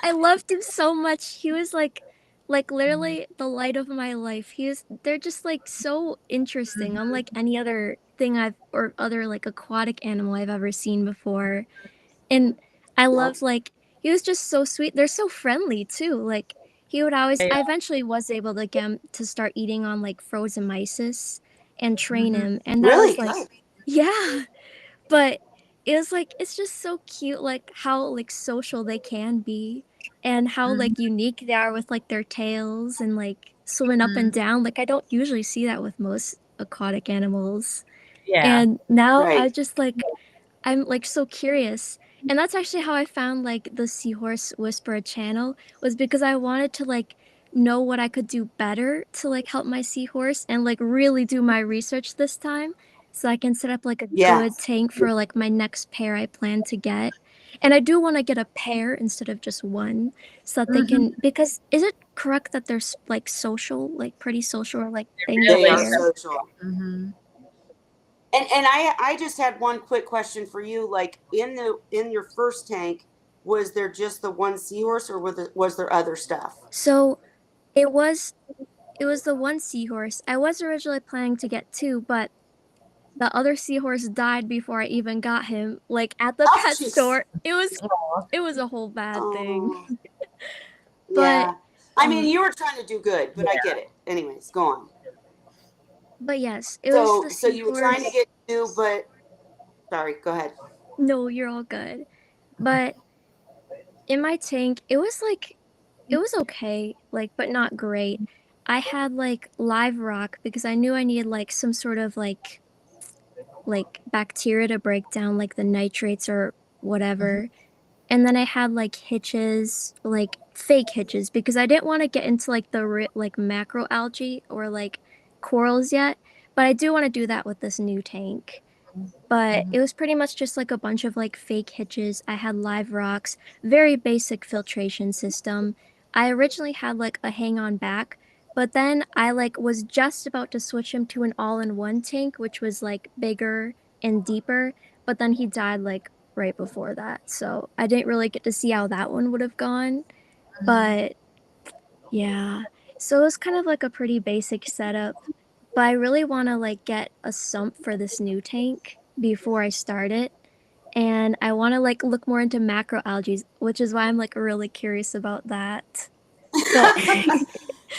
I loved him so much. He was like literally the light of my life. They're just like so interesting, Mhm. unlike any other thing I've or other like aquatic animal I've ever seen before. And I Yep. loved like he was just so sweet. They're so friendly too. Like he would always Yeah. I eventually was able to get him to start eating on like frozen mysis and train Mhm. him. And that Really was like good. yeah. But it was like it's just so cute like how like social they can be and how Mhm. like unique they are with like their tails and like swimming up and Mhm. down. Like I don't usually see that with most aquatic animals. Yeah. And now I Right. just like I'm like so curious. And that's actually how I found like the Seahorse Whisperer channel was because I wanted to like know what I could do better to like help my seahorse and like really do my research this time so I can set up like a Yeah. good tank for like my next pair I plan to get. And I do want to get a pair instead of just one so that they Mhm. can because is it correct that they're like social, like pretty social or like they need a They Really are pair? so. social. Mhm. And I just had one quick question for you. Like in your first tank, was there just the one seahorse or was there other stuff? So it was It was the one seahorse. I was originally planning to get two, but the other seahorse died before I even got him. Like at the Oh pet jeez. store. It was Aw. it was a whole bad thing. Oh But yeah. I mean um you were trying to do good, but I Yeah. get it. Anyways, go on. but yes, it was the So you were trying to seahorse. get two, but sorry, go ahead. No, you're all good. But in my tank, it was okay, like but not great. I had like live rock because I knew I needed like some sort of like bacteria to break down like the nitrates or Mhm. whatever. And then I had like hitches, like fake hitches, because I didn't want to get into like like macro algae or like corals yet. But I do want to do that with this new tank. But Mhm. it was pretty much just like a bunch of like fake hitches. I had live rocks, very basic filtration system. I originally had like a hang on back, but then I like was just about to switch him to an all-in-one tank, which was like bigger and deeper, but then he died like right before that. So I didn't really get to see how that one would have gone. Mhm. But yeah. So it was kind of like a pretty basic setup. But I really want to like get a sump for this new tank before I start it. And I want to like look more into macroalgae, which is why I'm like really curious about that. But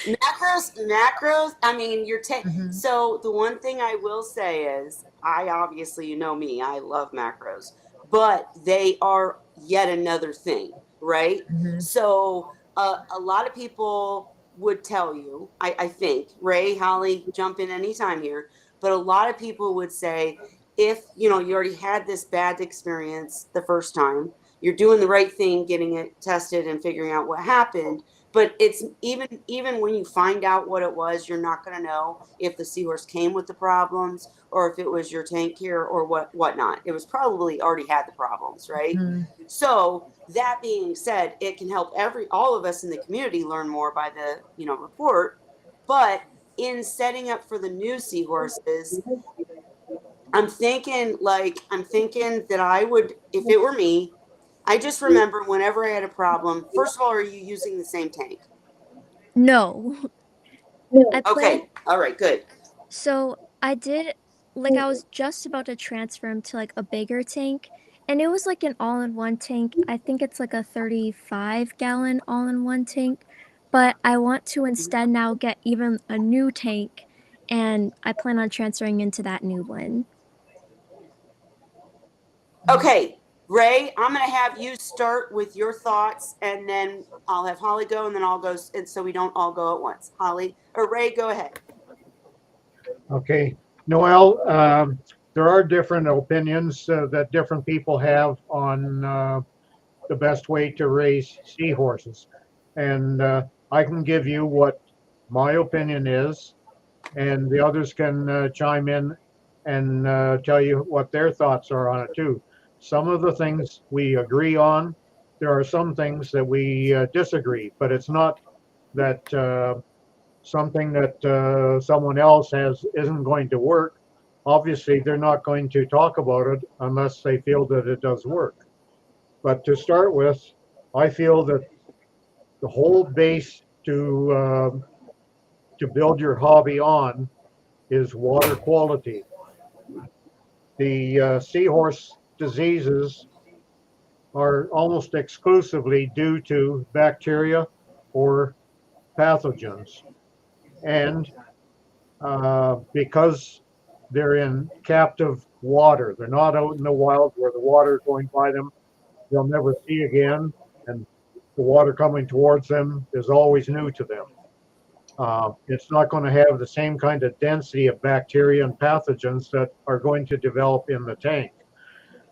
Macros. I mean, Mhm. so the one thing I will say is, I obviously, you know me, I love macros, but they are yet another thing, right? Mhm. So a lot of people would tell you, I think, Ray, Holly, jump in anytime here, but a lot of people would say, if you already had this bad experience the first time, you're doing the right thing, getting it tested and figuring out what happened, but it's even when you find out what it was, you're not going to know if the seahorse came with the problems or if it was your tank here or whatnot. It was probably already had the problems, right? Mhm. So that being said, it can help all of us in the community learn more by the report. But in setting up for the new seahorses, I'm thinking that I would, if it were me, I just remember whenever I had a problem, first of all, are you using the same tank? No. I plan Okay. All right, good. So I did like I was just about to transfer him to like a bigger tank and it was like an all-in-one tank. I think it's like a 35-gallon all-in-one tank, but I want to instead now get even a new tank and I plan on transferring into that new one. Okay, Ray, I'm going to have you start with your thoughts and then I'll have Holly go and then I'll go. And so we don't all go at once. Holly or Ray, go ahead. Okay, Noel, there are different opinions that different people have on the best way to raise seahorses. And I can give you what my opinion is, and the others can chime in and tell you what their thoughts are on it too. Some of the things we agree on, there are some things that we disagree, but it's not that something that someone else has isn't going to work. Obviously, they're not going to talk about it unless they feel that it does work. But to start with, I feel that the whole base to build your hobby on is water quality. The seahorse diseases are almost exclusively due to bacteria or pathogens. And because they're in captive water, they're not out in the wild where the water going by them, they'll never see again. And the water coming towards them is always new to them. It's not going to have the same kind of density of bacteria and pathogens that are going to develop in the tank.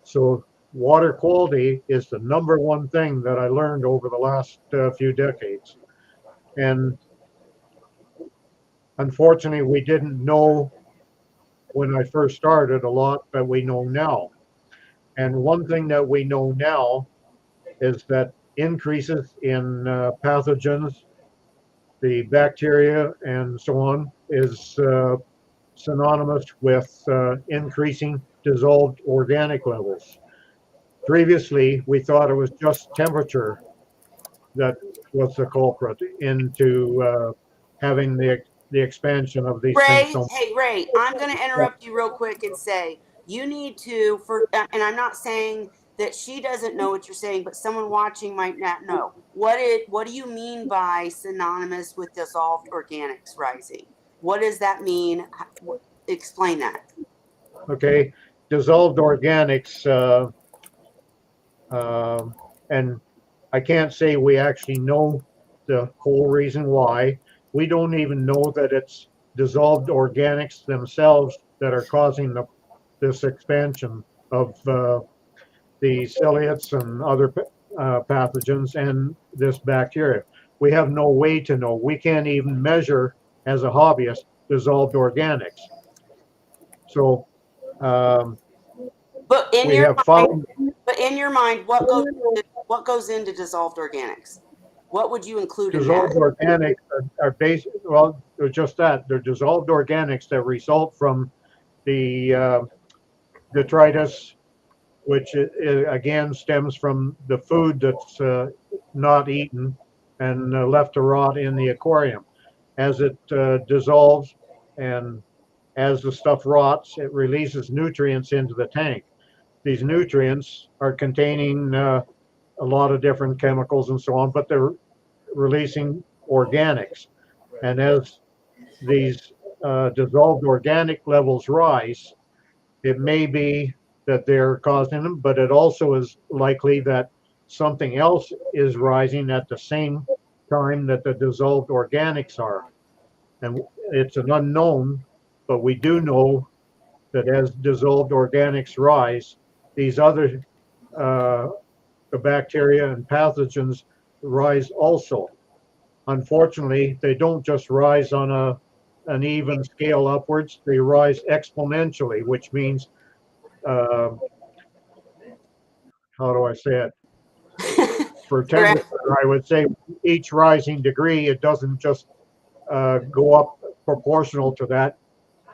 So water quality is the number one thing that I learned over the last few decades. And unfortunately, we didn't know when I first started a lot that we know now. And one thing that we know now is that increases in pathogens, the bacteria, and so on, is synonymous with increasing dissolved organic levels. Previously, we thought it was just temperature that was the culprit into having the expansion of these things. Ray, So, hey Ray, I'm going to interrupt you real quick and say you need to and I'm not saying that she doesn't know what you're saying, but someone watching might not know. What do you mean by synonymous with dissolved organics rising? What does that mean? Explain that. okay, dissolved organics, uh, and I can't say we actually know the whole reason why. We don't even know that it's dissolved organics themselves that are causing this expansion of the ciliates and other pathogens and this bacteria. We have no way to know. We can't even measure as a hobbyist dissolved organics. So But in we your have mind, found what goes into dissolved organics? What would you include in dissolved that? organics are based, well, they're just that. They're dissolved organics that result from the detritus, which again stems from the food that's not eaten and left to rot in the aquarium. As it dissolves and as the stuff rots, it releases nutrients into the tank. These nutrients are containing a lot of different chemicals and so on, but they're releasing organics. And as these dissolved organic levels rise, it may be that they're causing them, but it also is likely that something else is rising at the same time that the dissolved organics are. And it's an unknown, but we do know that as dissolved organics rise, these other uh, the bacteria and pathogens rise also. Unfortunately, they don't just rise on an even scale upwards, they rise exponentially, which means, uh, how do I say it? For They're temperature, I would say each rising degree, it doesn't just go up proportional to that.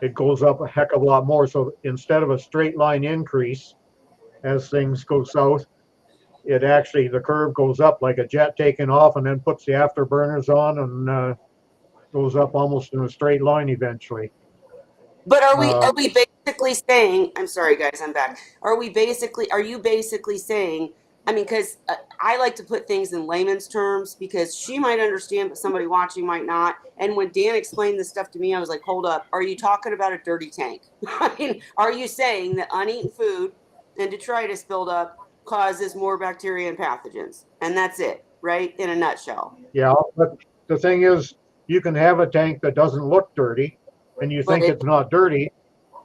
it goes up a heck of a lot more. So instead of a straight line increase as things go south, it actually, the curve goes up like a jet taking off and then puts the afterburners on and goes up almost in a straight line eventually. But are Uh, we basically saying, I'm sorry guys, I'm back. Are you basically saying, I mean, because I like to put things in layman's terms because she might understand, but somebody watching might not. And when Dan explained this stuff to me, I was like, hold up, are you talking about a dirty tank? I mean, are you saying that uneaten food and detritus buildup causes more bacteria and pathogens? And that's it, right? In a nutshell. yeah, but the thing is, you can have a tank that doesn't look dirty and you But think it's not dirty,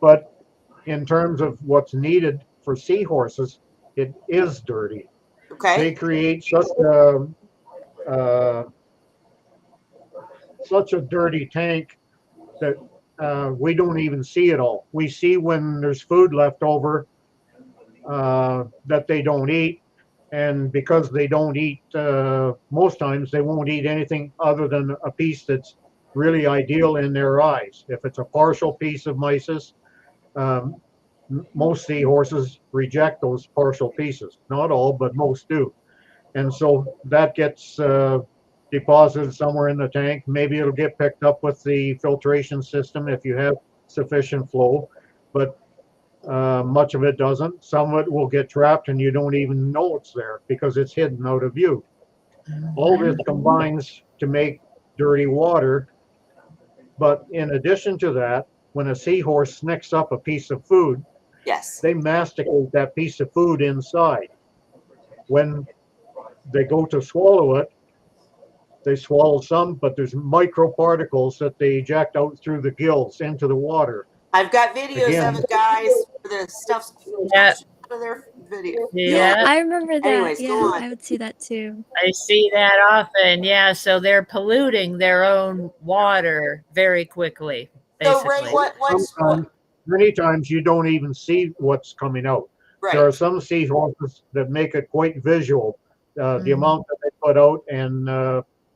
but in terms of what's needed for seahorses, it is dirty. They okay. create uh, such a dirty tank that we don't even see it all. We see when there's food left over that they don't eat. And because they don't eat, most times they won't eat anything other than a piece that's really ideal in their eyes. If it's a partial piece of mysis, um, most seahorses reject those partial pieces. Not all, but most do. And so that gets deposited somewhere in the tank. Maybe it'll get picked up with the filtration system if you have sufficient flow, but much of it doesn't. Some of it will get trapped and you don't even know it's there because it's hidden out of view. All this combines to make dirty water. But in addition to that, when a seahorse snicks up a piece of food, Yes. they masticate that piece of food inside. When they go to swallow it, they swallow some, but there's microparticles that they eject out through the gills into the water. I've got videos Again, of it, guys. The stuff's Yeah. out of their video. Yeah, Yeah, I remember that. Anyways, go Yeah, on. I would see that too. I see that often. Yeah, so they're polluting their own water very quickly, So Ray, basically. sometimes, many times you don't even see what's coming out. There right? are some seahorses that make it quite visual. The Mhm. amount that they put out and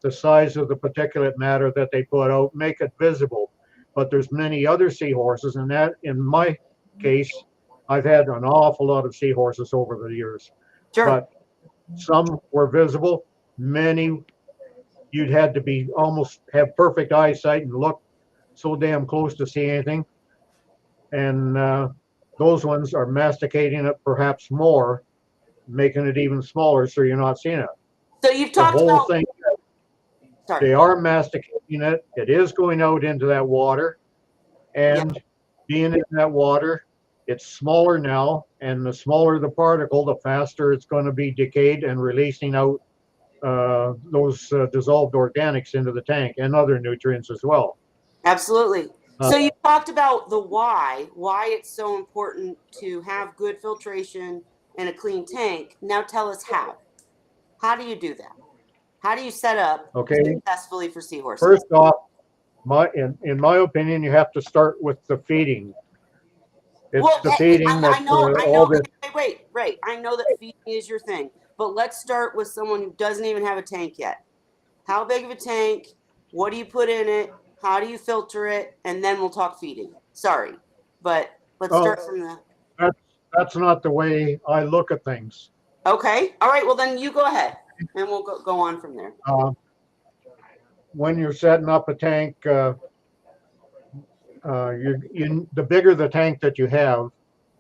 the size of the particulate matter that they put out make it visible. But there's many other seahorses, and that, in my case, I've had an awful lot of seahorses over the years. Sure. But some were visible. Many you'd had to be almost have perfect eyesight and look so damn close to see anything. And those ones are masticating it perhaps more, making it even smaller so you're not seeing it. So you've The talked whole about. thing, Sorry. they are masticating it. It is going out into that water. And being in that water, it's smaller now. And the smaller the particle, the faster it's going to be decayed and releasing out those dissolved organics into the tank and other nutrients as well. Absolutely. Uh, So you talked about the why it's so important to have good filtration and a clean tank. Now tell us how. How do you do that? How do you set up Okay. successfully for seahorses? First off, in my opinion, you have to start with the feeding. It's Well, the feeding I know. all this. Wait. I know that feeding is your thing, but let's start with someone who doesn't even have a tank yet. How big of a tank? What do you put in it? How do you filter it? And then we'll talk feeding. Sorry, but let's start from the. That's not the way I look at things. Okay. All right. Well, then you go ahead, and we'll go on from there. When you're setting up a tank, the bigger the tank that you have,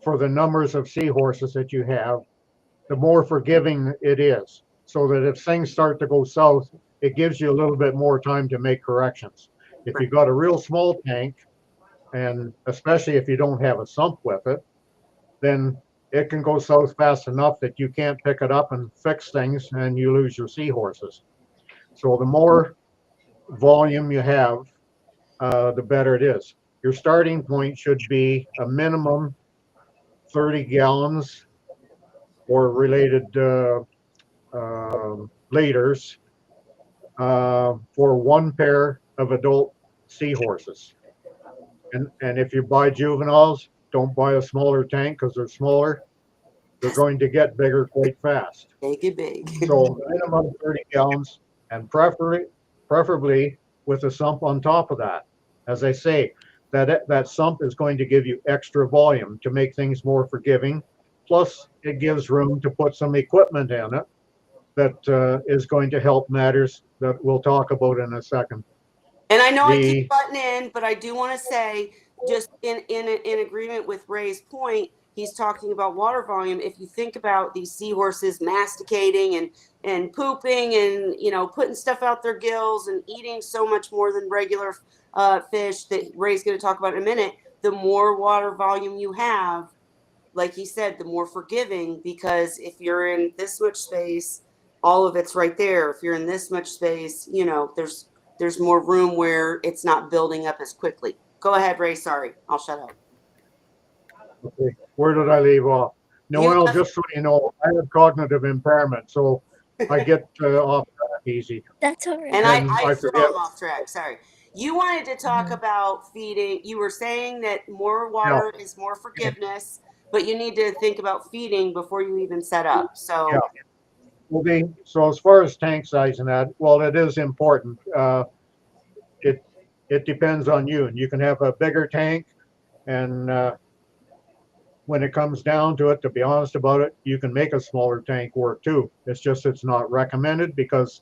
for the numbers of seahorses that you have, the more forgiving it is. So that if things start to go south, it gives you a little bit more time to make corrections. If you've got a real small tank, and especially if you don't have a sump with it, then it can go south fast enough that you can't pick it up and fix things and you lose your seahorses. So the more volume you have, the better it is. Your starting point should be a minimum 30 gallons or related liters for one pair of adult seahorses. And if you buy juveniles, don't buy a smaller tank because they're smaller. They're going to get bigger quite fast. Make it big. So minimum 30 gallons and preferably with a sump on top of that. As I say, that sump is going to give you extra volume to make things more forgiving. Plus, it gives room to put some equipment in it that is going to help matters that we'll talk about in a second. And I know I keep The butting in, but I do want to say, just in agreement with Ray's point, he's talking about water volume. If you think about these seahorses masticating and pooping and putting stuff out their gills and eating so much more than regular fish that Ray's going to talk about in a minute, the more water volume you have, like he said, the more forgiving, because if you're in this much space, all of it's right there. If you're in this much space, there's more room where it's not building up as quickly. Go ahead, Ray. Sorry, I'll shut up. Okay, where did I leave off? Noel, just so you know, I have cognitive impairment, so I get off track easy. That's all right. And I forget. throw them off track. Sorry. You wanted to talk about feeding. You were saying that more water is more forgiveness, but you need to think about feeding before you even set up. So, Yeah. Well, so as far as tank size and that, well, it is important. It depends on you, and you can have a bigger tank, and when it comes down to it, to be honest about it, you can make a smaller tank work too. It's not recommended because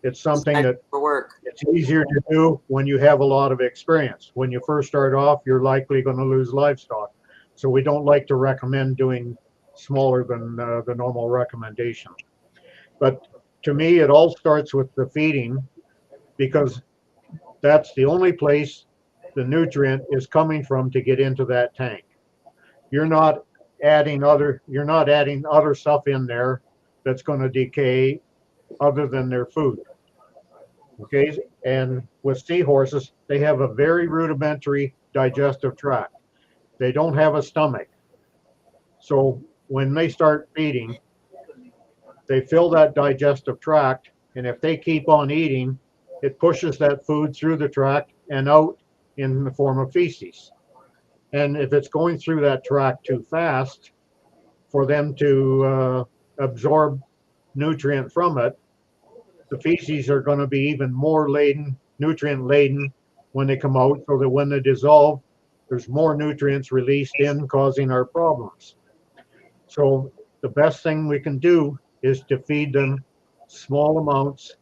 it's something that for work. it's easier to do when you have a lot of experience. When you first start off, you're likely going to lose livestock. So we don't like to recommend doing smaller than the normal recommendation. But to me, it all starts with the feeding, because that's the only place the nutrient is coming from to get into that tank. You're not adding other stuff in there that's going to decay other than their food. Okay, and with seahorses, they have a very rudimentary digestive tract. They don't have a stomach. So when they start feeding, they fill that digestive tract, and if they keep on eating, it pushes that food through the tract and out in the form of feces. And if it's going through that tract too fast for them to absorb nutrient from it, the feces are going to be even more nutrient laden when they come out, so that when they dissolve, there's more nutrients released in, causing our problems. So the best thing we can do is to feed them small amounts,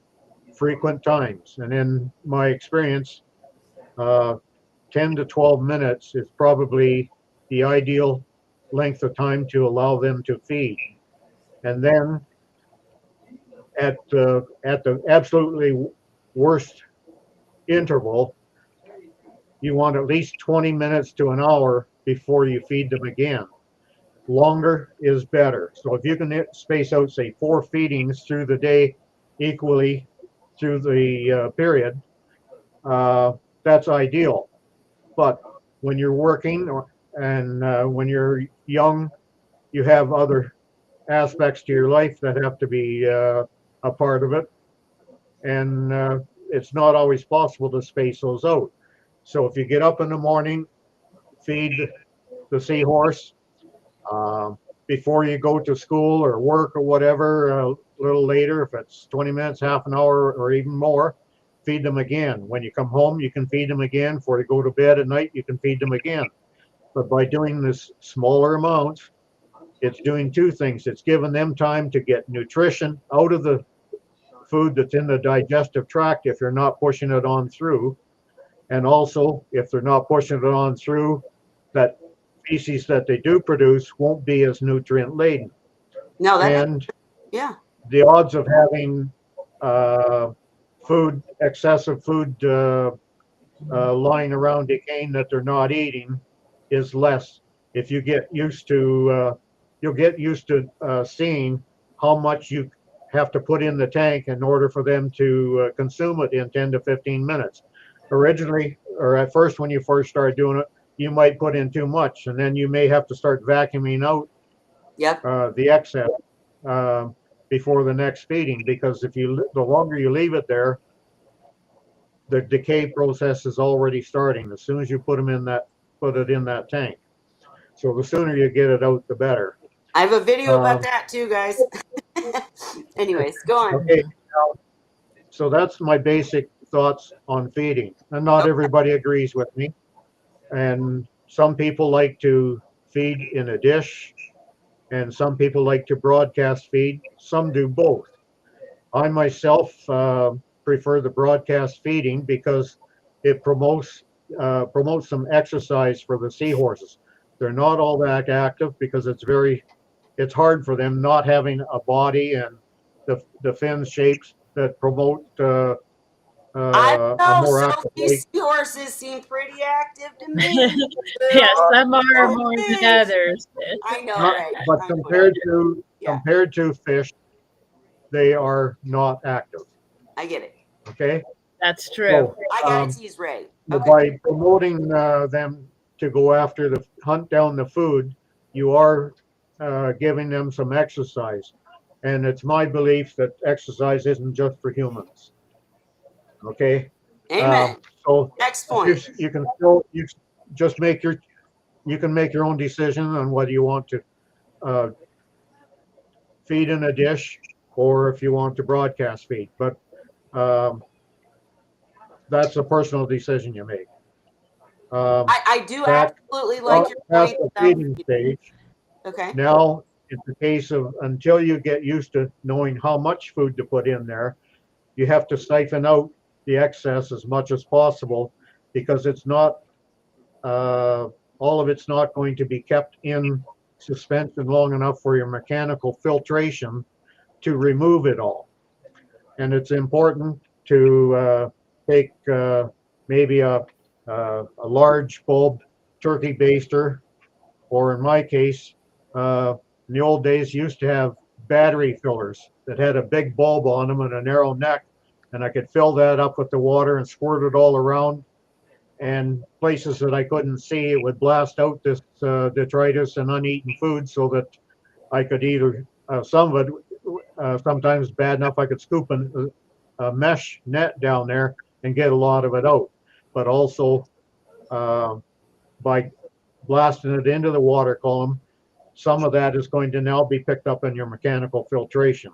frequent times. And in my experience, 10 to 12 minutes is probably the ideal length of time to allow them to feed. And then at the absolutely worst interval, you want at least 20 minutes to an hour before you feed them again. Longer is better. So if you can space out, say, 4 feedings through the day equally through the period, that's ideal. But when you're working and when you're young, you have other aspects to your life that have to be a part of it. And it's not always possible to space those out. So if you get up in the morning, feed the seahorse. Before you go to school or work or whatever, a little later, if it's 20 minutes, half an hour, or even more, feed them again. When you come home, you can feed them again. Before you go to bed at night, you can feed them again. But by doing this smaller amounts, it's doing 2 things. It's giving them time to get nutrition out of the food that's in the digestive tract if you're not pushing it on through. And also, if they're not pushing it on through, that feces that they do produce won't be as nutrient laden. No, and yeah, the odds of having excessive food lying around decaying that they're not eating is less. If you get used to, you'll get used to seeing how much you have to put in the tank in order for them to consume it in 10 to 15 minutes. Originally, or at first, when you first started doing it, you might put in too much, and then you may have to start vacuuming out the excess before the next feeding, because the longer you leave it there, the decay process is already starting as soon as you put it in that tank. So the sooner you get it out, the better. I have a video about that too, guys. Anyways, go on. Okay, so that's my basic thoughts on feeding, and not everybody agrees with me. And some people like to feed in a dish, and some people like to broadcast feed. Some do both. I myself prefer the broadcast feeding because it promotes some exercise for the seahorses. They're not all that active because it's hard for them not having a body and the fin shapes that promote I don't a know. more Some active of these weight. seahorses seem pretty active to me. They're Yes, all some are so more than big. others. I know, Not, right? but I'm putting yeah, compared to fish, they are not active. I get it. Okay, That's true. so I gotta tease Ray. Okay. by promoting them to go after the hunt down the food, you are giving them some exercise, and it's my belief that exercise isn't just for humans. Okay, Amen. so Next point. you can still just make your you can make your own decision on whether you want to uh, feed in a dish or if you want to broadcast feed. But um, that's a personal decision you make. I do Back absolutely like your past point the about feeding stage, okay. now it's a case of until you get used to knowing how much food to put in there, you have to siphon out the excess as much as possible because it's not all of it's not going to be kept in suspension long enough for your mechanical filtration to remove it all. And it's important to take maybe a large bulb turkey baster, or in my case, in the old days, used to have battery fillers that had a big bulb on them and a narrow neck, and I could fill that up with the water and squirt it all around. And places that I couldn't see, it would blast out this detritus and uneaten food so that I could either some of it sometimes bad enough I could scoop a mesh net down there and get a lot of it out, but also uh, by blasting it into the water column, some of that is going to now be picked up in your mechanical filtration.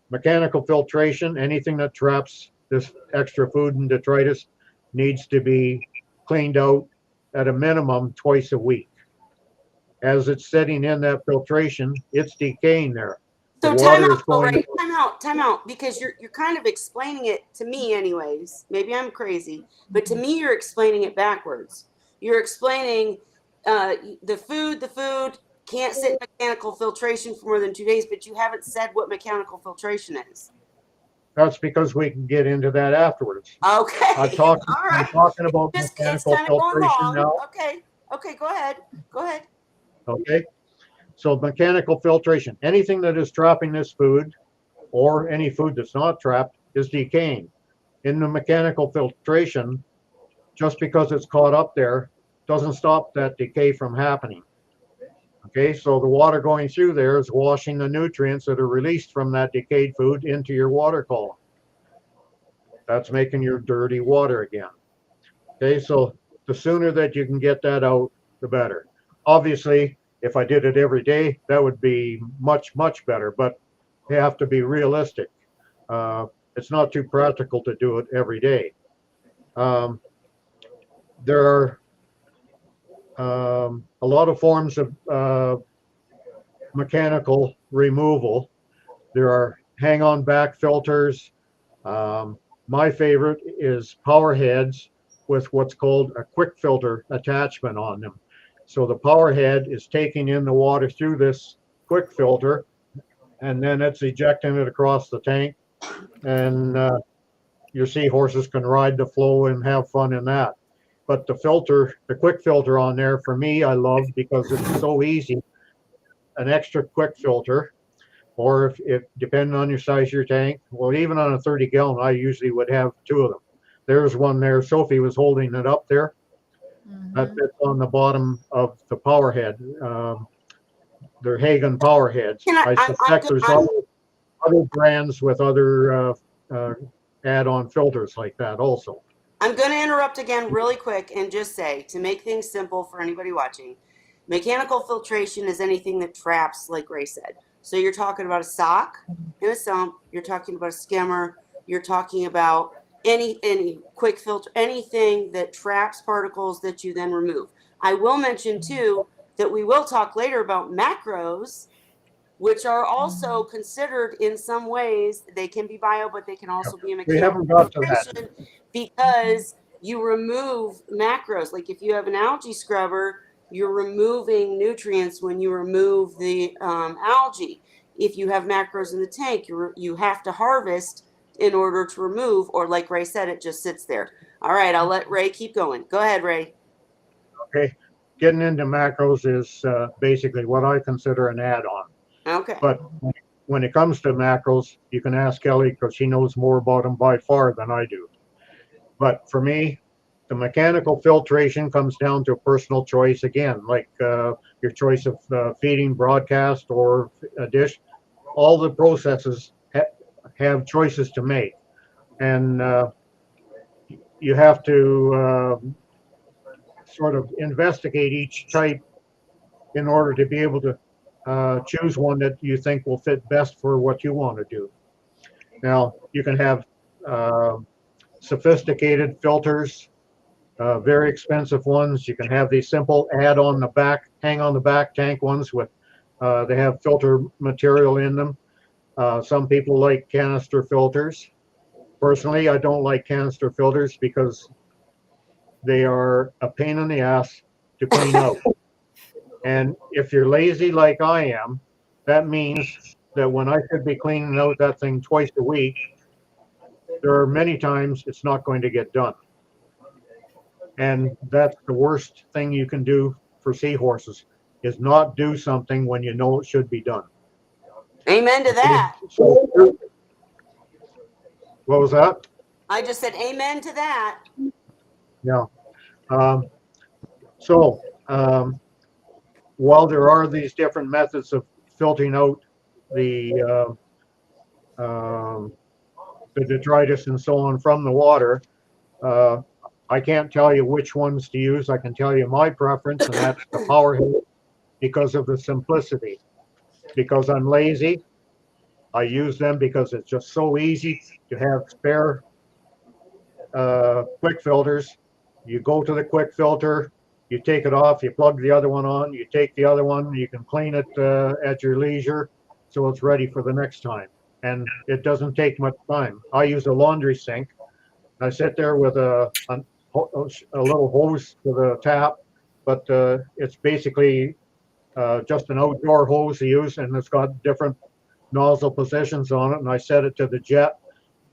Mechanical filtration, anything that traps this extra food and detritus needs to be cleaned out at a minimum twice a week. As it's sitting in that filtration, it's decaying there. The So time water out, is going. Ray. Time out, because you're kind of explaining it to me, anyways. Maybe I'm crazy, but to me, you're explaining it backwards. You're explaining the food can't sit in mechanical filtration for more than 2 days, but you haven't said what mechanical filtration is. That's because we can get into that afterwards. Okay. I'm All I'm right. talking about It's mechanical kind of going filtration long. now. Okay. Okay. Go ahead. Go ahead. Okay. So mechanical filtration, anything that is trapping this food or any food that's not trapped is decaying. In the mechanical filtration, just because it's caught up there doesn't stop that decay from happening. Okay, so the water going through there is washing the nutrients that are released from that decayed food into your water column. That's making your dirty water again. Okay, so the sooner that you can get that out, the better. Obviously, if I did it every day, that would be much, much better, but you have to be realistic. It's not too practical to do it every day. Um, there are a lot of forms of mechanical removal. There are hang-on back filters. Um, my favorite is power heads with what's called a quick filter attachment on them. So the power head is taking in the water through this quick filter, and then it's ejecting it across the tank, and your seahorses can ride the flow and have fun in that. But the quick filter on there, for me, I love because it's so easy. An extra quick filter, or if depending on your size of your tank, well, even on a 30-gallon, I usually would have two of them. There's one there. Sophie was holding it up there. That fits on the bottom of the power head. They're Hagen power heads. I suspect there's other brands with other add-on filters like that also. I'm going to interrupt again really quick and just say, to make things simple for anybody watching, mechanical filtration is anything that traps, like Ray said. So you're talking about a sock in a sump, you're talking about a skimmer, you're talking about any quick filter, anything that traps particles that you then remove. I will mention too that we will talk later about macros, which are also considered in some ways. They can be bio, but they can also be a We mechanical haven't got to that. filtration because you remove macros. Like if you have an algae scrubber, you're removing nutrients when you remove the algae. If you have macros in the tank, you have to harvest in order to remove, or like Ray said, it just sits there. All right, I'll let Ray keep going. Go ahead, Ray. Okay, getting into macros is basically what I consider an add-on. Okay. But when it comes to macros, you can ask Kelly because she knows more about them by far than I do. But for me, the mechanical filtration comes down to personal choice again, like your choice of feeding, broadcast, or a dish. All the processes have choices to make, and you have to sort of investigate each type in order to be able to choose one that you think will fit best for what you want to do. Now, you can have sophisticated filters, very expensive ones. You can have these simple add on the back, hang on the back tank ones with, they have filter material in them. Some people like canister filters. Personally, I don't like canister filters because they are a pain in the ass to clean out. And if you're lazy like I am, that means that when I should be cleaning out that thing twice a week, there are many times it's not going to get done. And that's the worst thing you can do for seahorses, is not do something when you know it should be done. Amen to that. So, what was that? I just said amen to that. Yeah. Um, so while there are these different methods of filtering out the detritus and so on from the water, I can't tell you which ones to use. I can tell you my preference, and that's the power hose because of the simplicity. Because I'm lazy, I use them because it's just so easy to have spare quick filters. You go to the quick filter, you take it off, you plug the other one on, you take the other one, you can clean it at your leisure so it's ready for the next time. And it doesn't take much time. I use a laundry sink. I sit there with a little hose to the tap, but it's basically just an outdoor hose to use, and it's got different nozzle positions on it. And I set it to the jet,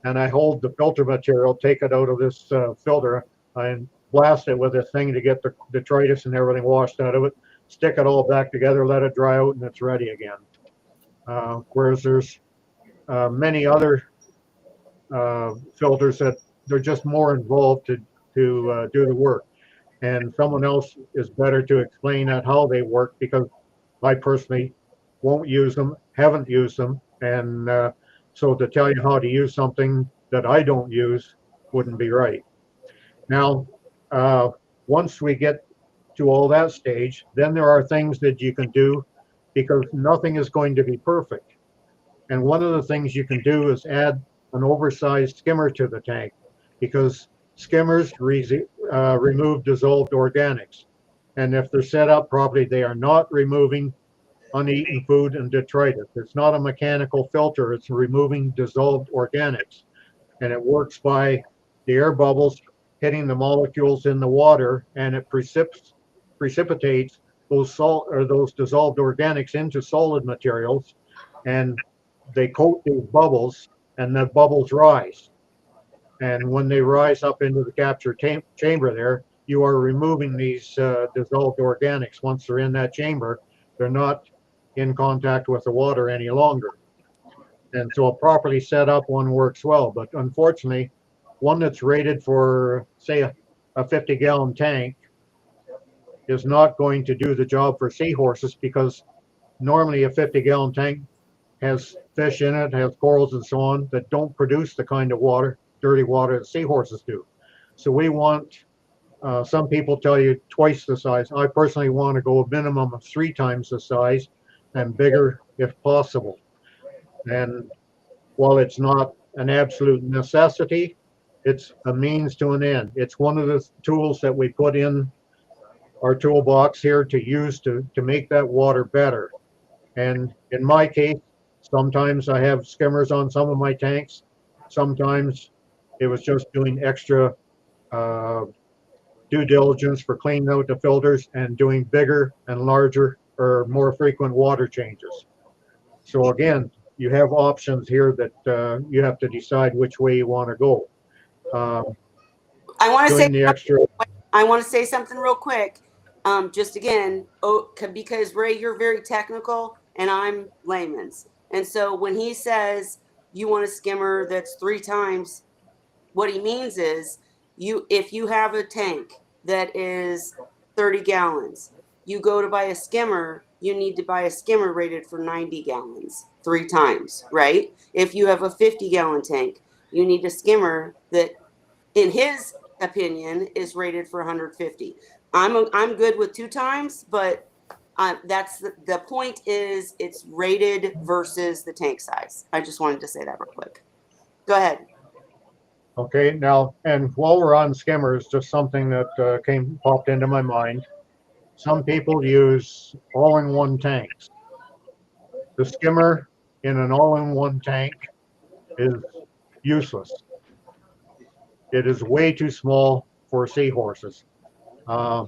and I hold the filter material, take it out of this filter, and blast it with this thing to get the detritus and everything washed out of it. Stick it all back together, let it dry out, and it's ready again. Whereas there's many other filters that they're just more involved to do the work, and someone else is better to explain that how they work, because I personally won't use them, haven't used them, and so to tell you how to use something that I don't use wouldn't be right. Now, once we get to all that stage, then there are things that you can do, because nothing is going to be perfect. And one of the things you can do is add an oversized skimmer to the tank, because skimmers remove dissolved organics. And if they're set up properly, they are not removing uneaten food and detritus. It's not a mechanical filter, it's removing dissolved organics. And it works by the air bubbles hitting the molecules in the water, and it precipitates those those dissolved organics into solid materials, and they coat these bubbles, and the bubbles rise. And when they rise up into the capture chamber there, you are removing these dissolved organics. Once they're in that chamber, they're not in contact with the water any longer. And so a properly set up one works well. But unfortunately, one that's rated for, say, a 50-gallon tank is not going to do the job for seahorses, because normally a 50-gallon tank has fish in it, has corals and so on, that don't produce the kind of water, dirty water, that seahorses do. So we want, some people tell you twice the size. I personally want to go a minimum of 3 times the size, and bigger if possible. And while it's not an absolute necessity, It's a means to an end. It's one of the tools that we put in our toolbox here to use to make that water better. And in my case, sometimes I have skimmers on some of my tanks. Sometimes it was just doing extra uh, due diligence for cleaning out the filters and doing bigger and larger or more frequent water changes. So again, you have options here that you have to decide which way you want to go. I want to say Doing the extra. I want to say something real quick. Just again, because Ray, you're very technical and I'm layman's. And so when he says you want a skimmer that's 3 times, what he means is if you have a tank that is 30 gallons, you go to buy a skimmer, you need to buy a skimmer rated for 90 gallons 3 times, right? If you have a 50-gallon tank, you need a skimmer that in his opinion is rated for 150. I'm good with 2 times, but that's the point is it's rated versus the tank size. I just wanted to say that real quick. Go ahead. Okay, now, and while we're on skimmers, just something that popped into my mind. Some people use all-in-one tanks. The skimmer in an all-in-one tank is useless. It is way too small for seahorses. Uh,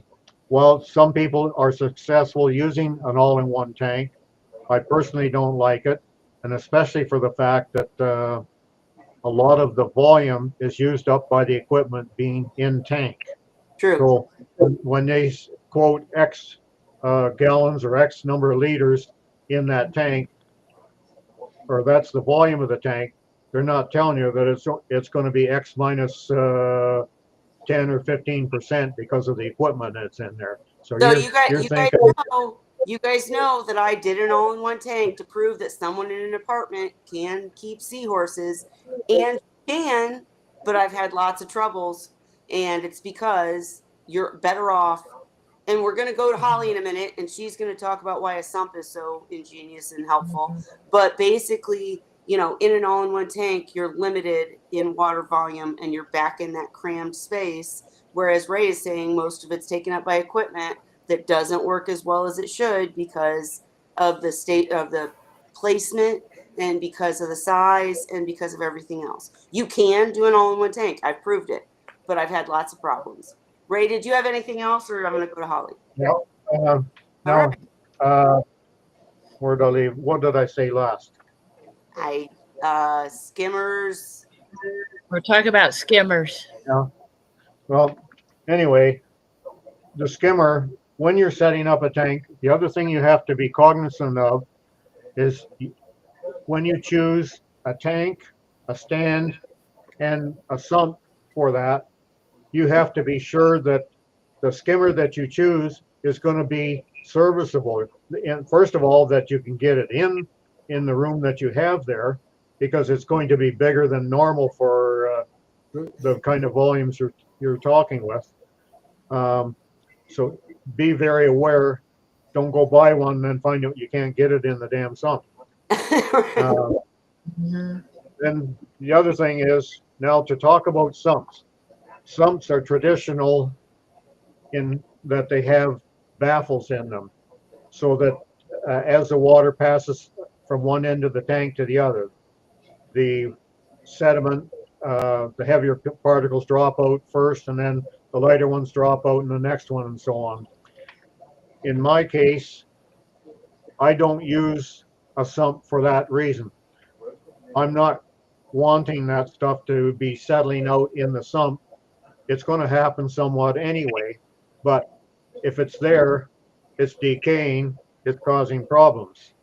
well, some people are successful using an all-in-one tank. I personally don't like it, and especially for the fact that a lot of the volume is used up by the equipment being in tank. True. So when they quote X gallons or X number of liters in that tank, or that's the volume of the tank, they're not telling you that it's going to be X minus 10 or 15% because of the equipment that's in there. So So you're thinking, you guys know that I did an all-in-one tank to prove that someone in an apartment can keep seahorses and can, but I've had lots of troubles, and it's because you're better off. And we're going to go to Holly in a minute, and she's going to talk about why a sump is so ingenious and helpful. But basically, in an all-in-one tank, you're limited in water volume, and you're back in that crammed space. Whereas Ray is saying most of it's taken up by equipment that doesn't work as well as it should because of the state of the placement and because of the size and because of everything else. You can do an all-in-one tank. I've proved it, but I've had lots of problems. Ray, did you have anything else, or I'm going to go to Holly? no, All no. Where did I leave? What did I say last? Skimmers. We're talking about skimmers. Yeah. Well, anyway, the skimmer, when you're setting up a tank, the other thing you have to be cognizant of is when you choose a tank, a stand, and a sump for that, you have to be sure that the skimmer that you choose is going to be serviceable. And first of all, that you can get it in the room that you have there, because it's going to be bigger than normal for the kind of volumes you're talking with. So be very aware. Don't go buy one and then find out you can't get it in the damn sump. Then the other thing is, now to talk about sumps. Sumps are traditional in that they have baffles in them, so that as the water passes from one end of the tank to the other, the sediment, the heavier particles drop out first, and then the lighter ones drop out in the next one, and so on. In my case, I don't use a sump for that reason. I'm not wanting that stuff to be settling out in the sump. It's going to happen somewhat anyway, but if it's there, it's decaying, it's causing problems.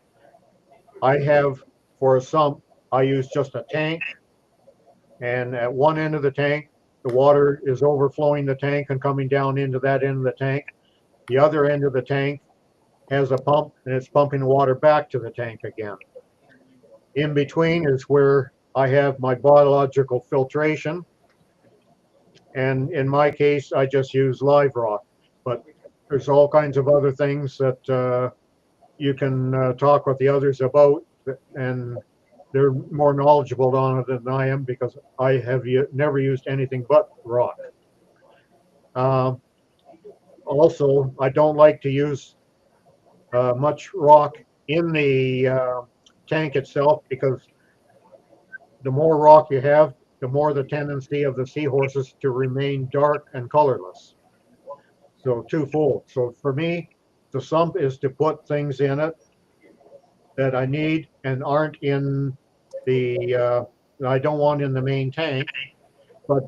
I have, for a sump, I use just a tank, and at one end of the tank, the water is overflowing the tank and coming down into that end of the tank. The other end of the tank has a pump, and it's pumping the water back to the tank again. In between is where I have my biological filtration, and in my case, I just use live rock. But there's all kinds of other things that you can talk with the others about, and they're more knowledgeable on it than I am because I have never used anything but rock. Um, Also, I don't like to use much rock in the tank itself because the more rock you have, the more the tendency of the seahorses to remain dark and colorless. So twofold. So for me, the sump is to put things in it that I need and aren't in the, I don't want in the main tank. But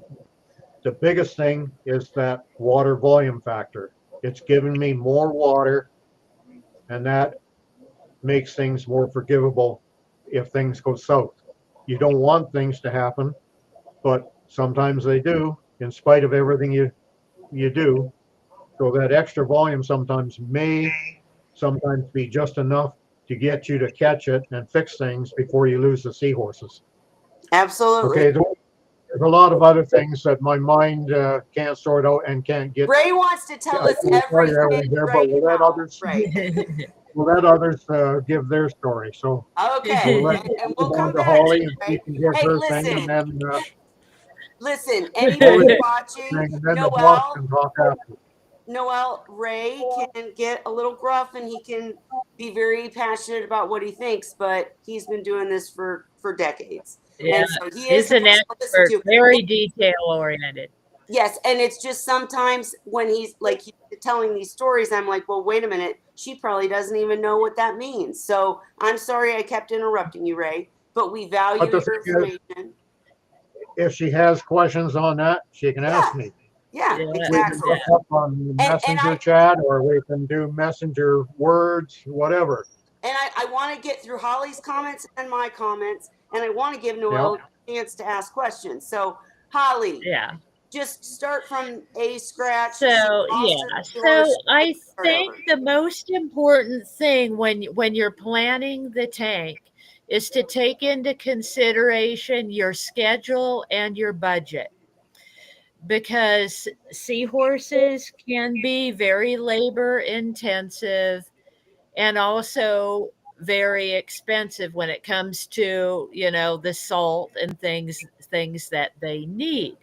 the biggest thing is that water volume factor. It's given me more water, and that makes things more forgivable if things go south. You don't want things to happen, but sometimes they do, in spite of everything you do. So that extra volume sometimes may sometimes be just enough to get you to catch it and fix things before you lose the seahorses. Absolutely. Okay, there's a lot of other things that my mind can't sort out and can't get. Ray wants to tell us everything There, but right now. Right. we'll let others give their story. So Okay. we'll let And we'll move on come to back to Holly you, and she Ray. can get Hey, her thing, and listen, Holly anybody watching, thing, and then the boss Noel, can talk after. Ray can get a little gruff and he can be very passionate about what he thinks, but he's been doing this for decades. Yeah, And so he is he's the an person to listen expert, to. very detail oriented. Yes, and it's just sometimes when he's like telling these stories, I'm like, well, wait a minute, she probably doesn't even know what that means. So I'm sorry I kept interrupting you, Ray, but we value But the your thing is, information. if she has questions on that, she can ask Yeah, me. yeah, Yeah, We can exactly. hook up on the And messenger chat, or we can do messenger words, whatever. I want to get through Holly's comments and my comments, and I want to give Yeah. Noel a chance to ask questions. So, Holly, yeah. just start from a scratch. She So lost her yeah, horse. so I Start think over. the most important thing when you're planning the tank is to take into consideration your schedule and your budget, because seahorses can be very labor intensive and also very expensive when it comes to, the salt and things that they need.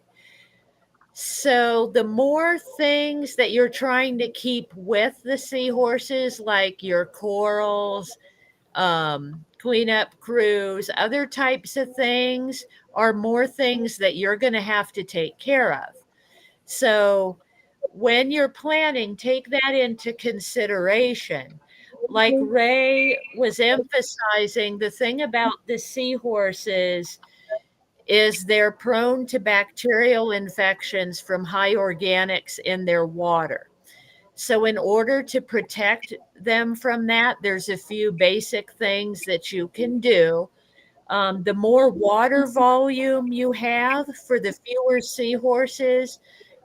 So the more things that you're trying to keep with the seahorses, like your corals, cleanup crews, other types of things, are more things that you're going to have to take care of. So when you're planning, take that into consideration. Like Ray was emphasizing, the thing about the seahorses is they're prone to bacterial infections from high organics in their water. So, in order to protect them from that, there's a few basic things that you can do. The more water volume you have for the fewer seahorses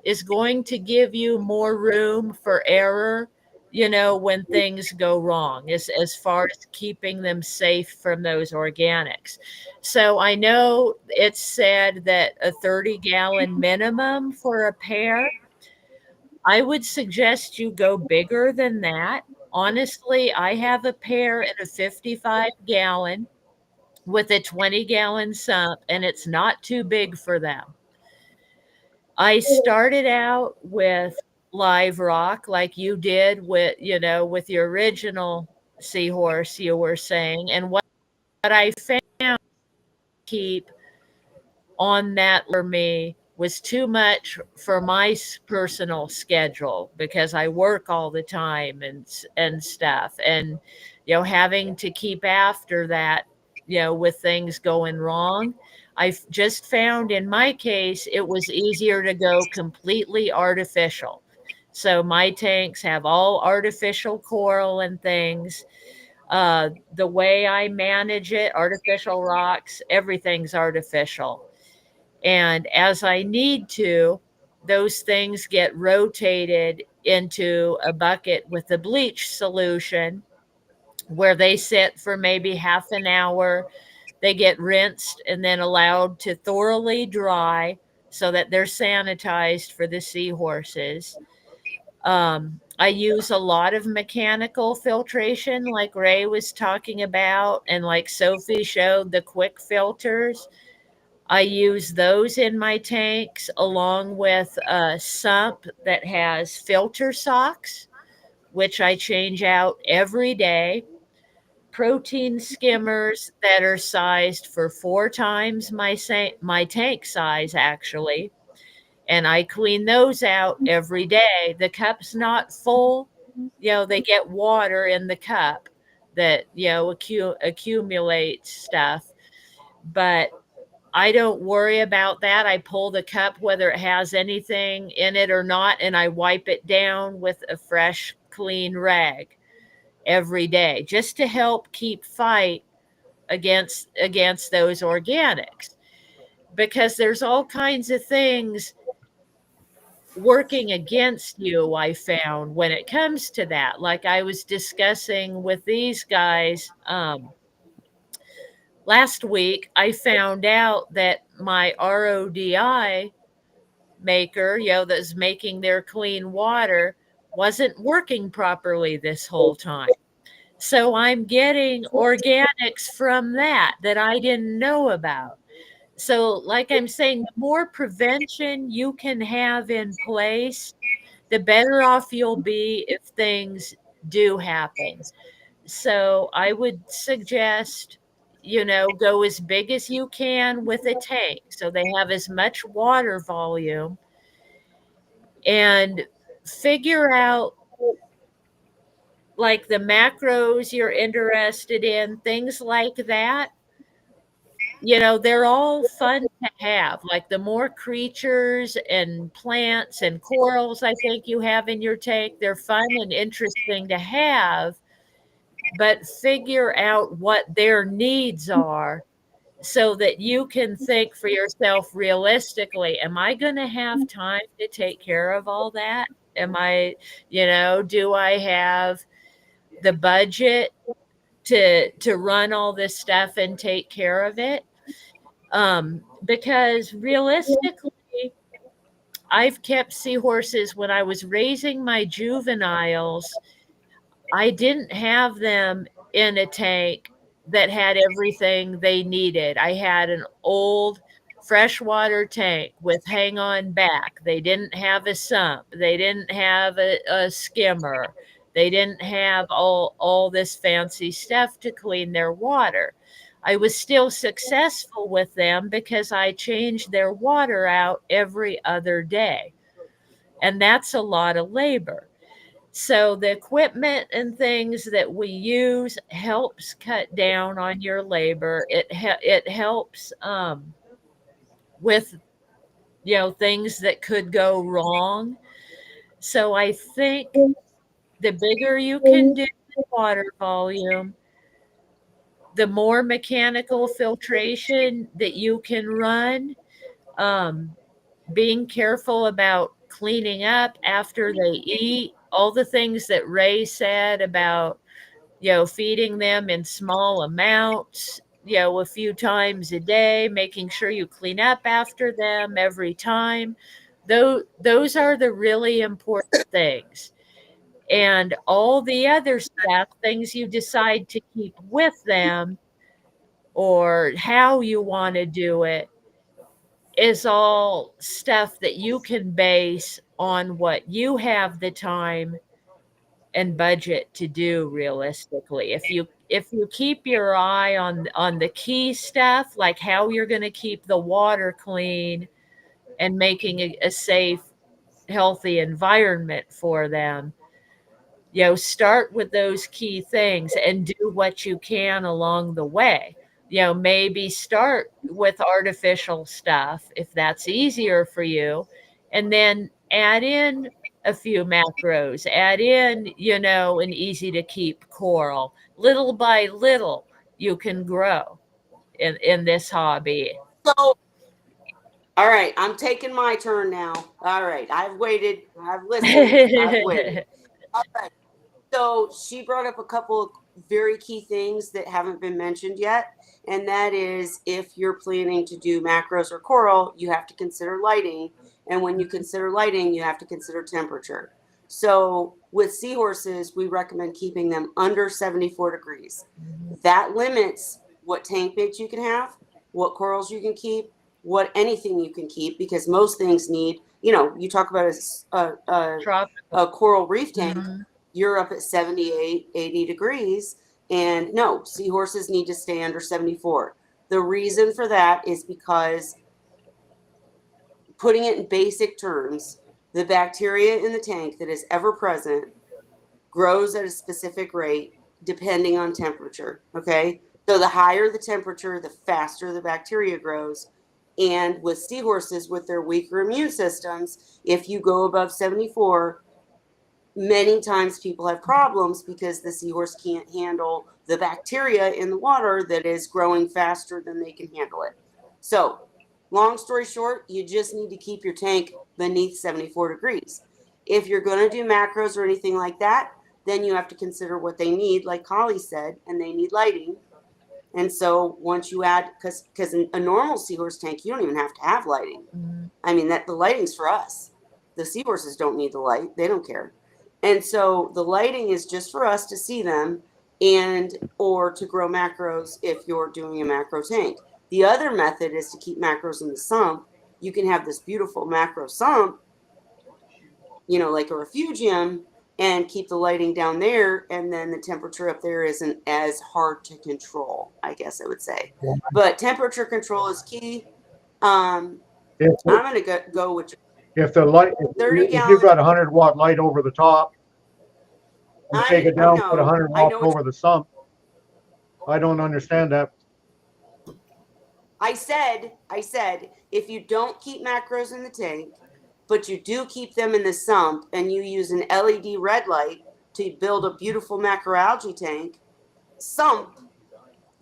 is going to give you more room for error, when things go wrong, as far as keeping them safe from those organics. So I know it's said that a 30-gallon minimum for a pair. I would suggest you go bigger than that. Honestly, I have a pair in a 55-gallon with a 20-gallon sump, and it's not too big for them. I started out with live rock like you did with your original seahorse you were saying. And what I found keep on that for me was too much for my personal schedule, because I work all the time and stuff, and having to keep after that, with things going wrong. I've just found in my case it was easier to go completely artificial. So my tanks have all artificial coral and things. The way I manage it, artificial rocks, everything's artificial. And as I need to, those things get rotated into a bucket with a bleach solution where they sit for maybe half an hour. They get rinsed and then allowed to thoroughly dry so that they're sanitized for the seahorses. I use a lot of mechanical filtration, like Ray was talking about, and like Sophie showed the quick filters. I use those in my tanks along with a sump that has filter socks, which I change out every day. Protein skimmers that are sized for 4 times my tank size, actually, and I clean those out every day. The cup's not full, they get water in the cup that accumulates stuff, but I don't worry about that. I pull the cup whether it has anything in it or not, and I wipe it down with a fresh, clean rag every day just to help keep fight against those organics, because there's all kinds of things working against you, I found, when it comes to that. Like I was discussing with these guys last week, I found out that my RODI maker, that's making their clean water, wasn't working properly this whole time. So I'm getting organics from that I didn't know about. So, like I'm saying, the more prevention you can have in place, the better off you'll be if things do happen. So, I would suggest, go as big as you can with a tank so they have as much water volume, and figure out like the macros you're interested in, things like that. They're all fun to have. Like the more creatures and plants and corals I think you have in your tank, they're fun and interesting to have, but figure out what their needs are so that you can think for yourself realistically, am I going to have time to take care of all that? Do I have the budget to run all this stuff and take care of it? Because realistically, I've kept seahorses when I was raising my juveniles. I didn't have them in a tank that had everything they needed. I had an old freshwater tank with hang on back. They didn't have a sump. They didn't have a skimmer. They didn't have all this fancy stuff to clean their water. I was still successful with them because I changed their water out every other day. And that's a lot of labor. So the equipment and things that we use helps cut down on your labor. It helps with things that could go wrong. So I think the bigger you can do the water volume, the more mechanical filtration that you can run. Being careful about cleaning up after they eat, all the things that Ray said about, feeding them in small amounts, a few times a day, making sure you clean up after them every time. Those are the really important things. And all the other stuff, things you decide to keep with them or how you want to do it, is all stuff that you can base on what you have the time and budget to do realistically. If you keep your eye on the key stuff, like how you're going to keep the water clean and making a safe, healthy environment for them, start with those key things and do what you can along the way. Maybe start with artificial stuff if that's easier for you, and then add in a few macros, add in, an easy to keep coral. Little by little, you can grow in this hobby. So, all right, I'm taking my turn now. All right, I've waited, I've listened, I've waited. All right. So she brought up a couple of very key things that haven't been mentioned yet. And that is, if you're planning to do macros or coral, you have to consider lighting. And when you consider lighting, you have to consider temperature. So with seahorses, we recommend keeping them under 74 degrees. That limits what tank baits you can have, what corals you can keep, what anything you can keep, because most things need, you talk about Tropical. a coral reef tank, Mhm. you're up at 78, 80 degrees. And no, seahorses need to stay under 74. The reason for that is because, putting it in basic terms, the bacteria in the tank that is ever present grows at a specific rate depending on temperature. Okay. So the higher the temperature, the faster the bacteria grows. And with seahorses, with their weaker immune systems, if you go above 74, many times people have problems because the seahorse can't handle the bacteria in the water that is growing faster than they can handle it. So, long story short, you just need to keep your tank beneath 74 degrees. If you're going to do macros or anything like that, then you have to consider what they need, like Holly said, and they need lighting. And so once you add, because in a normal seahorse tank, you don't even have to have lighting. Mhm. I mean, that the lighting's for us. The seahorses don't need the light. They don't care. And so the lighting is just for us to see them, and or to grow macros if you're doing a macro tank. The other method is to keep macros in the sump. You can have this beautiful macro sump, like a refugium, and keep the lighting down there, and then the temperature up there isn't as hard to control, I guess I would say. But temperature control is key. If, I'm going to go with if the light, 30 if you've gallon. got a 100-watt light over the top, and take it I down, put a know. 100 I watts know. over the sump, I don't understand that. I said, if you don't keep macros in the tank, but you do keep them in the sump, and you use an LED red light to build a beautiful macroalgae tank sump,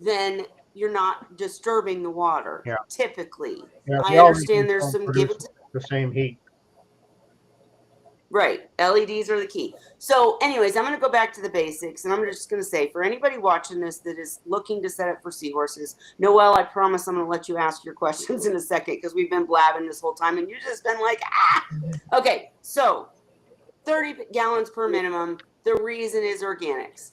then you're not disturbing the water. Yeah. Typically, Yeah, I the algae understand there's don't some give and produce the same heat. Right. LEDs are the key. So, anyways, I'm going to go back to the basics, and I'm just going to say, for anybody watching this that is looking to set up for seahorses, Noelle, I promise I'm going to let you ask your questions in a second, because we've been blabbing this whole time, and you've just been like, ah. Okay, so 30 gallons per minimum. The reason is organics.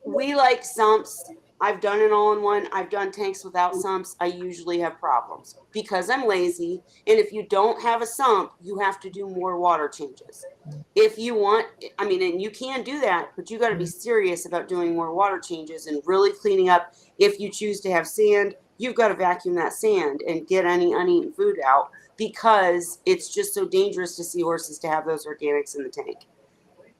We like sumps. I've done an all-in-one. I've done tanks without sumps. I usually have problems because I'm lazy. And if you don't have a sump, you have to do more water changes. If you want, and you can do that, but you got to be serious about doing more water changes and really cleaning up. If you choose to have sand, you've got to vacuum that sand and get any uneaten food out, because it's just so dangerous to seahorses to have those organics in the tank.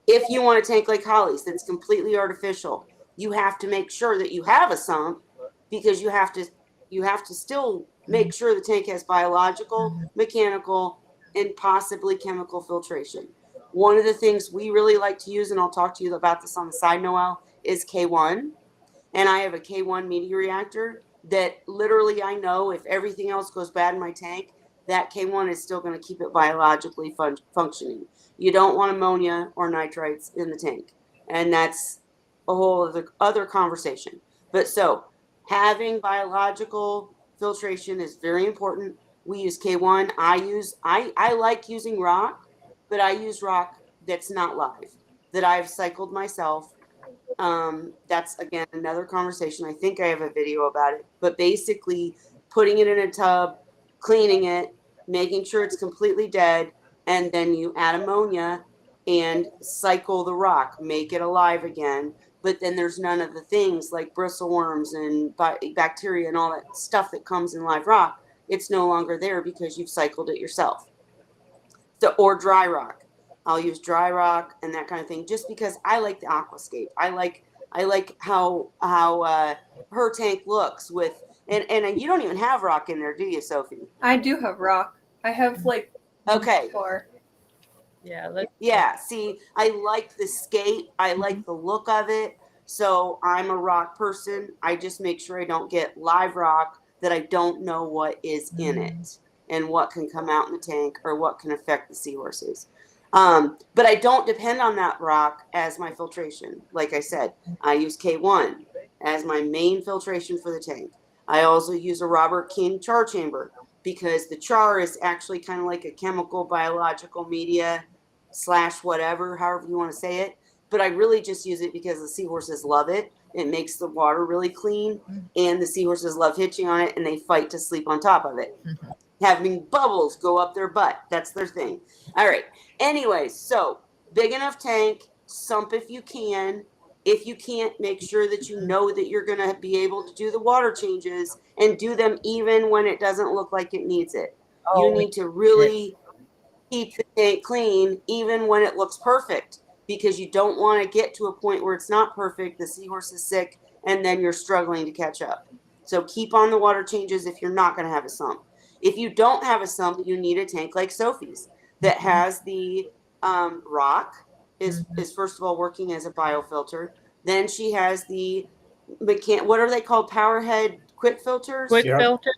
If you want a tank like Holly's that's completely artificial, you have to make sure that you have a sump, because you have to still make sure the tank has biological, mechanical, and possibly chemical filtration. One of the things we really like to use, and I'll talk to you about this on the side, Noelle, is K1. And I have a K1 media reactor that literally, I know if everything else goes bad in my tank, that K1 is still going to keep it biologically functioning. You don't want ammonia or nitrites in the tank. And that's a whole other conversation. But so having biological filtration is very important. We use K1. I like using rock, but I use rock that's not live, that I've cycled myself. That's again another conversation. I think I have a video about it, but basically putting it in a tub, cleaning it, making sure it's completely dead, and then you add ammonia and cycle the rock, make it alive again. But then there's none of the things like bristleworms and bacteria and all that stuff that comes in live rock. It's no longer there because you've cycled it yourself. Or dry rock. I'll use dry rock and that kind of thing, just because I like the aquascape. I like how her tank looks with, and you don't even have rock in there, do you, Sophie? I do have rock. I have Okay. 4. Yeah. See, I like the skate. I like the look of it. So I'm a rock person. I just make sure I don't get live rock that I don't know what is in it and what can come out in the tank or what can affect the seahorses. But I don't depend on that rock as my filtration. Like I said, I use K1 as my main filtration for the tank. I also use a Robert King char chamber, because the char is actually kind of like a chemical biological media slash whatever, however you want to say it. But I really just use it because the seahorses love it. It makes the water really clean, and the seahorses love hitching on it, and they fight to sleep on top of it. Having bubbles go up their butt. That's their thing. All right. Anyways, so big enough tank, sump if you can. If you can't, make sure that you know that you're going to be able to do the water changes and do them even when it doesn't look like it needs it. You need to really keep the tank clean even when it looks perfect, because you don't want to get to a point where it's not perfect, the seahorse is sick, and then you're struggling to catch up. So keep on the water changes if you're not going to have a sump. If you don't have a sump, you need a tank like Sophie's that has the rock, is first of all working as a biofilter. Then she has the what are they called? Powerhead quick filters? Quick Yeah. filter.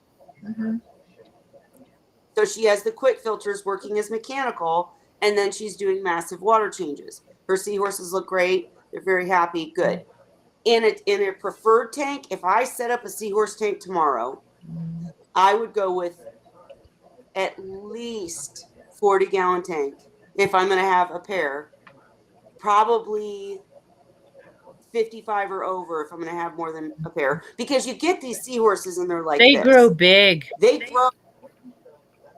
So she has the quick filters working as mechanical, and then she's doing massive water changes. Her seahorses look great. They're very happy. Good. In a preferred tank, if I set up a seahorse tank tomorrow, I would go with at least 40-gallon tank if I'm going to have a pair. Probably 55 or over if I'm going to have more than a pair, because you get these seahorses and they're like They this. grow big. They grow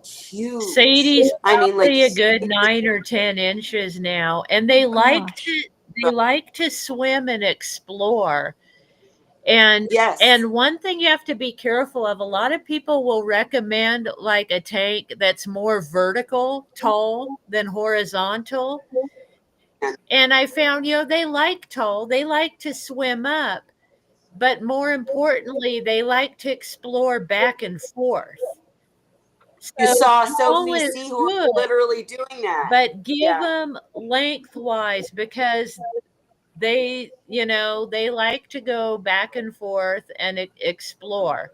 huge. Sadie's I mean, like probably a good 9 or 10 inches now, and they like to swim and explore. And yes. and one thing you have to be careful of, a lot of people will recommend like a tank that's more vertical, tall than horizontal. And I found, they like tall, they like to swim up, but more importantly, they like to explore back and forth. You So saw tall Sophie is Seahorse good, literally doing that. but give Yeah. them lengthwise, because they like to go back and forth and explore.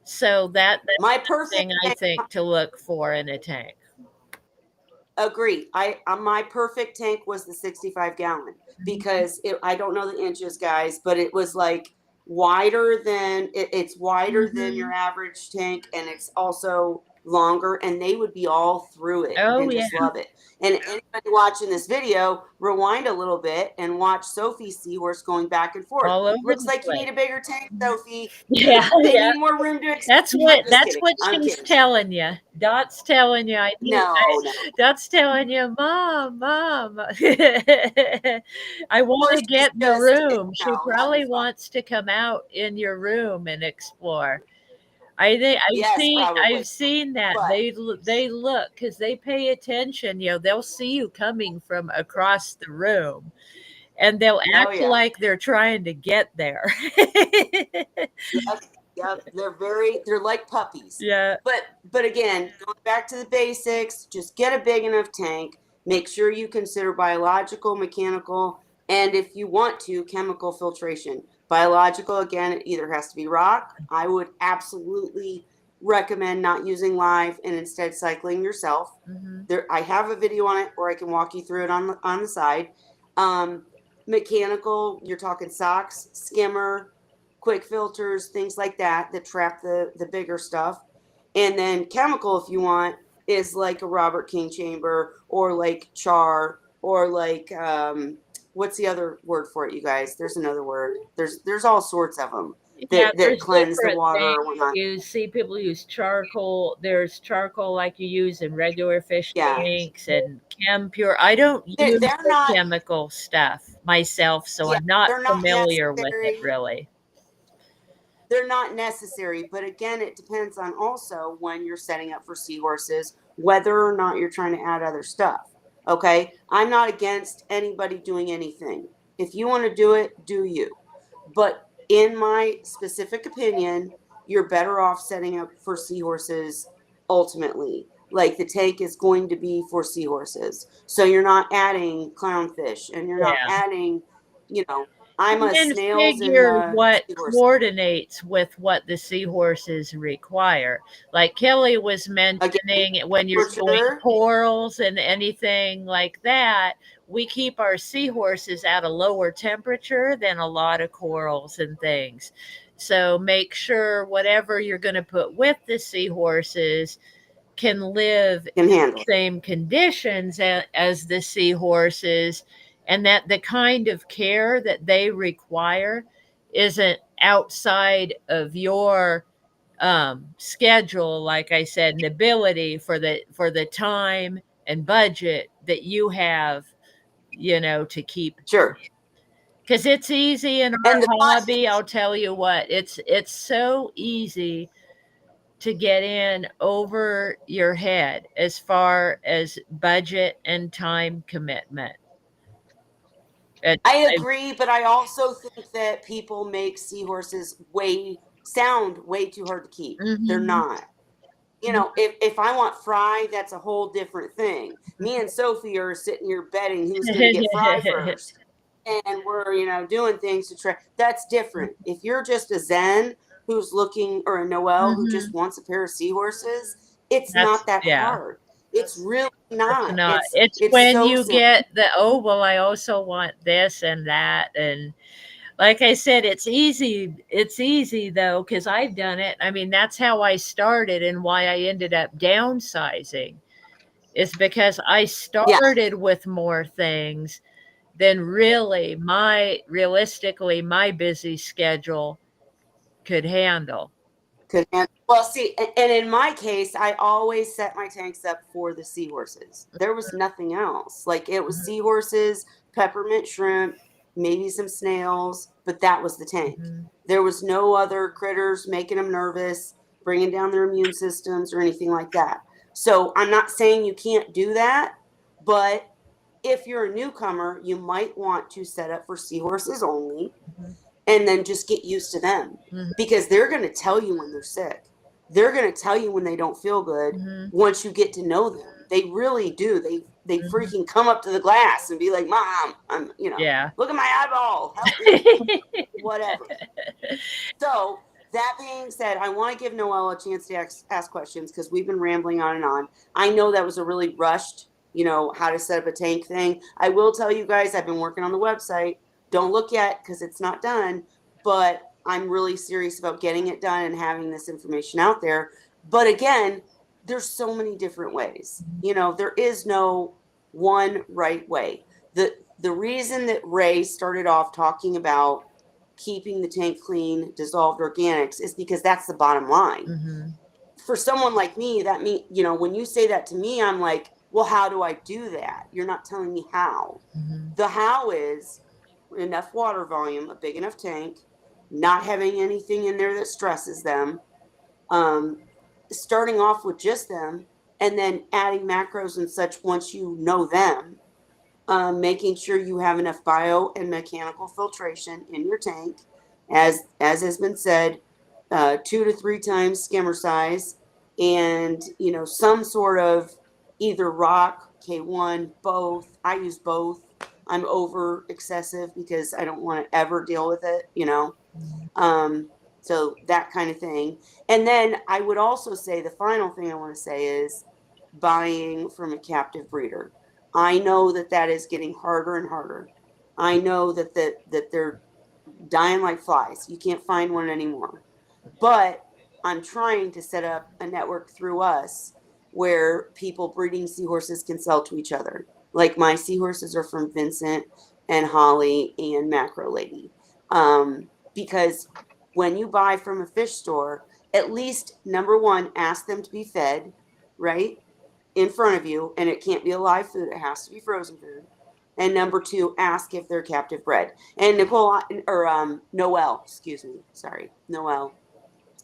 So that's My the perfect thing I think to look for in a tank. agree. My perfect tank was the 65-gallon because I don't know the inches, guys, but it was like wider than it's wider than your average tank, and it's also longer, and they would be all through it Oh, and just love it. And anybody watching this video, rewind a little bit and watch Sophie's seahorse going back and forth. All over Looks the like place. you need a bigger tank, Sophie. Yeah, They yeah. need more room to explore. That's what I'm she's kidding. telling you. Dot's telling you. No. Dot's telling you, Mom. I want to get in the room. She probably wants to come out in your room and explore. I think I've seen that. But They look, because they pay attention. They'll see you coming from across the room, and they'll act like they're trying to get there. Yep. They're like puppies. Yeah. But again, going back to the basics, just get a big enough tank. Make sure you consider biological, mechanical, and if you want to, chemical filtration. Biological, again, it either has to be rock. I would absolutely recommend not using live and instead cycling yourself. I have a video on it where I can walk you through it on the side. Mechanical, you're talking socks, skimmer, quick filters, things like that trap the bigger stuff. And then chemical, if you want, is like a Robert King chamber or like char or like what's the other word for it, you guys? There's another word. There's all sorts of them that cleanse the water or whatnot. You see people use charcoal. There's charcoal like you use in regular fish tanks and Chem Pure. I don't use the chemical stuff myself, so I'm not familiar with it really. They're not necessary, but again, it depends on also when you're setting up for seahorses, whether or not you're trying to add other stuff. Okay. I'm not against anybody doing anything. If you want to do it, do you. But in my specific opinion, you're better off setting up for seahorses ultimately. Like the tank is going to be for seahorses. So you're not adding clownfish and you're not adding, I'm a snails and what seahorse. coordinates with what the seahorses require. Like Kelly was mentioning, when you're doing corals and anything like that, we keep our seahorses at a lower temperature than a lot of corals and things. So make sure whatever you're going to put with the seahorses can live Can in handle the it. same conditions as the seahorses, and that the kind of care that they require isn't outside of your schedule, like I said, and ability for the time and budget that you have, to keep. Sure. Because it's easy in our And the hobby. I'll tell you what, it's so easy to get in over your head as far as budget and time commitment. I agree, but I also think that people make seahorses sound way too hard to keep. They're Mhm. not. If I want Fry, that's a whole different thing. Me and Sophie are sitting here betting who's going to get Fry first, and we're doing things to try. That's different. If you're just a Zen who's looking, or a Noel who just Mhm. wants a pair of seahorses, it's That's not that yeah. hard. It's really It's not. not. It's It's it's when so you simple. get the, oh, well, I also want this and that. And like I said, it's easy. It's easy though, because I've done it. I mean, that's how I started and why I ended up downsizing is because I Yeah. started with more things than really realistically, my busy schedule could handle. Well, see, and in my case, I always set my tanks up for the seahorses. There was nothing else. Like it was Mhm. seahorses, peppermint shrimp, maybe some snails, but that was the tank. Mhm. There was no other critters making them nervous, bringing down their immune systems or anything like that. So I'm not saying you can't do that, but if you're a newcomer, you might want to set up for seahorses only Mhm. and then just get used to them Mhm. because they're going to tell you when they're sick. They're going to tell you when they don't feel good Mhm. once you get to know them. They really do. They Mhm. freaking come up to the glass and be like, "Mom, Yeah. look at my eyeball. Help me." Whatever. So, that being said, I want to give Noelle a chance to ask questions because we've been rambling on and on. I know that was a really rushed, how to set up a tank thing. I will tell you guys, I've been working on the website. Don't look yet because it's not done, but I'm really serious about getting it done and having this information out there. But again, there's so many different ways. There is no one right way. The reason that Ray started off talking about keeping the tank clean, dissolved organics, is because that's the bottom line. Mhm. For someone like me, that mean, when you say that to me, I'm like, well, how do I do that? You're not telling me how. Mhm. The how is enough water volume, a big enough tank, not having anything in there that stresses them, um, starting off with just them, and then adding macros and such once you know them, making sure you have enough bio and mechanical filtration in your tank, as has been said, 2 to 3 times skimmer size, and some sort of either rock, K1, both. I use both. I'm over excessive because I don't want to ever deal with it. Um, so that kind of thing. And then I would also say the final thing I want to say is buying from a captive breeder. I know that is getting harder and harder. I know that they're dying like flies. You can't find one anymore. But I'm trying to set up a network through us where people breeding seahorses can sell to each other. Like my seahorses are from Vincent and Holly and Macro Lady. Because when you buy from a fish store, at least number one, ask them to be fed, right? In front of you, and it can't be a live food, it has to be frozen food. And number two, ask if they're captive bred. And Nicole, or Noelle, excuse me, sorry, Noelle,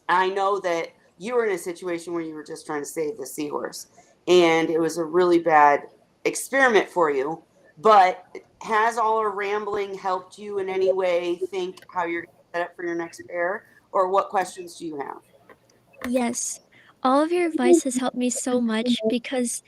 I know that you were in a situation where you were just trying to save the seahorse, and it was a really bad experiment for you. But has all our rambling helped you in any way think how you're going to set up for your next pair, or what questions do you have? Yes, all of your advice has helped me so much because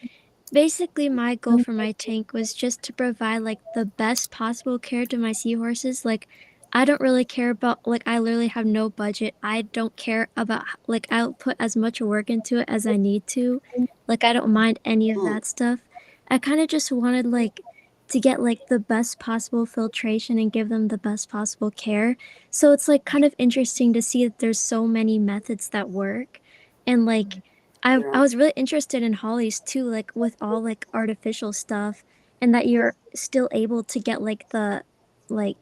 basically my goal for my tank was just to provide like the best possible care to my seahorses. Like I don't really care about like I literally have no budget. I don't care about like I'll put as much work into it as I need to. Like I don't mind any of Mm, that stuff. I kind of just wanted like to get like the best possible filtration and give them the best possible care. So it's like kind of interesting to see that there's so many methods that work. And like I Yeah. was really interested in Holly's too, like with all like artificial stuff, and that you're still able to get like the like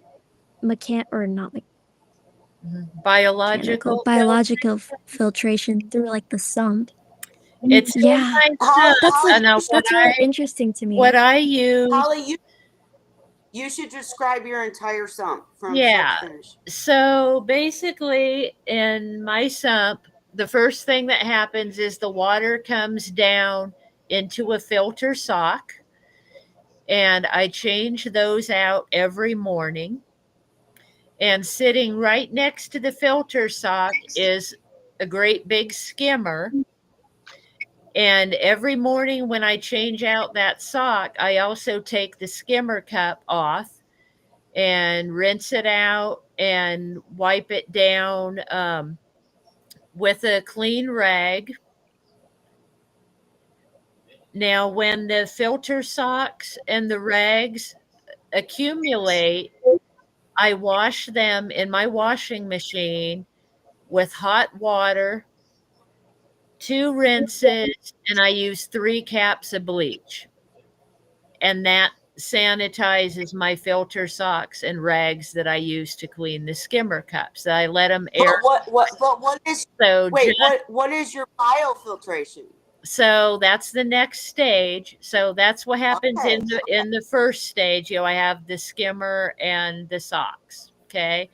or not mechanical Biological. biological filtration through like the sump. It's in Yeah, my Holly, sump. that's Holly, like And now you should, that's really interesting to what me. I use, Holly, you should describe your entire sump from start yeah. to finish. So basically, in my sump, the first thing that happens is the water comes down into a filter sock, and I change those out every morning. And sitting right next to the filter sock is a great big skimmer. And every morning when I change out that sock, I also take the skimmer cup off and rinse it out and wipe it down with a clean rag. Now, when the filter socks and the rags accumulate, I wash them in my washing machine with hot water, 2 rinses, and I use 3 caps of bleach. And that sanitizes my filter socks and rags that I use to clean the skimmer cups. I let them air. But what is, So wait, just, what is your biofiltration? so that's the next stage. So that's what happens Okay. in the first stage. I have the skimmer and the socks. Okay.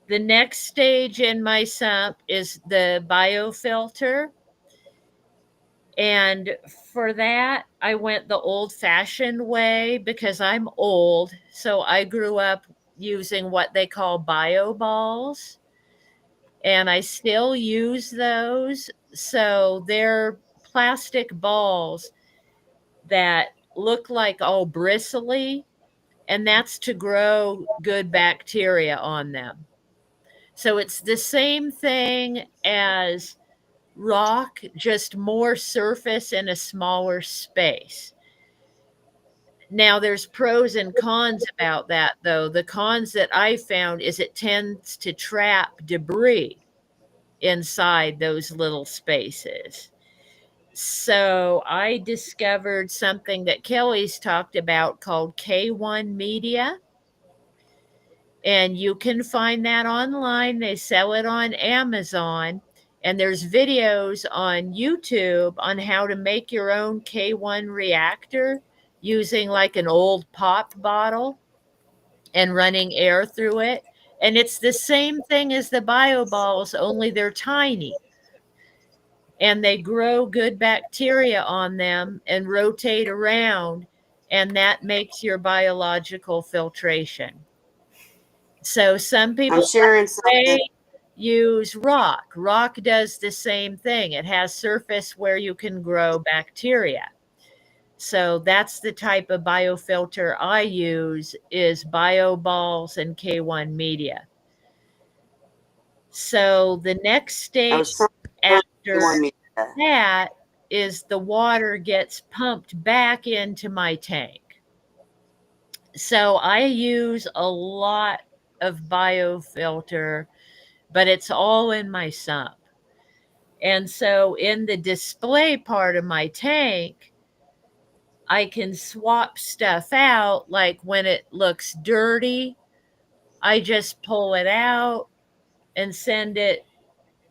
The next stage in my sump is the biofilter. And for that, I went the old fashioned way because I'm old. So I grew up using what they call bio balls, and I still use those. So they're plastic balls that look like all bristly, and that's to grow good bacteria on them. So it's the same thing as rock, just more surface in a smaller space. Now, there's pros and cons about that, though. The cons that I found is it tends to trap debris inside those little spaces. So I discovered something that Kelly's talked about called K1 Media. And you can find that online. They sell it on Amazon. And there's videos on YouTube on how to make your own K1 reactor using like an old pop bottle and running air through it. And it's the same thing as the bio balls, only they're tiny. And they grow good bacteria on them and rotate around. And that makes your biological filtration. So some I'm people sharing something. use rock. Rock does the same thing. It has surface where you can grow bacteria. So that's the type of biofilter I use is bio balls and K1 media. So the next I stage was trying to learn after K1 media. that is the water gets pumped back into my tank. So I use a lot of biofilter, but it's all in my sump. And so in the display part of my tank, I can swap stuff out. Like when it looks dirty, I just pull it out and send it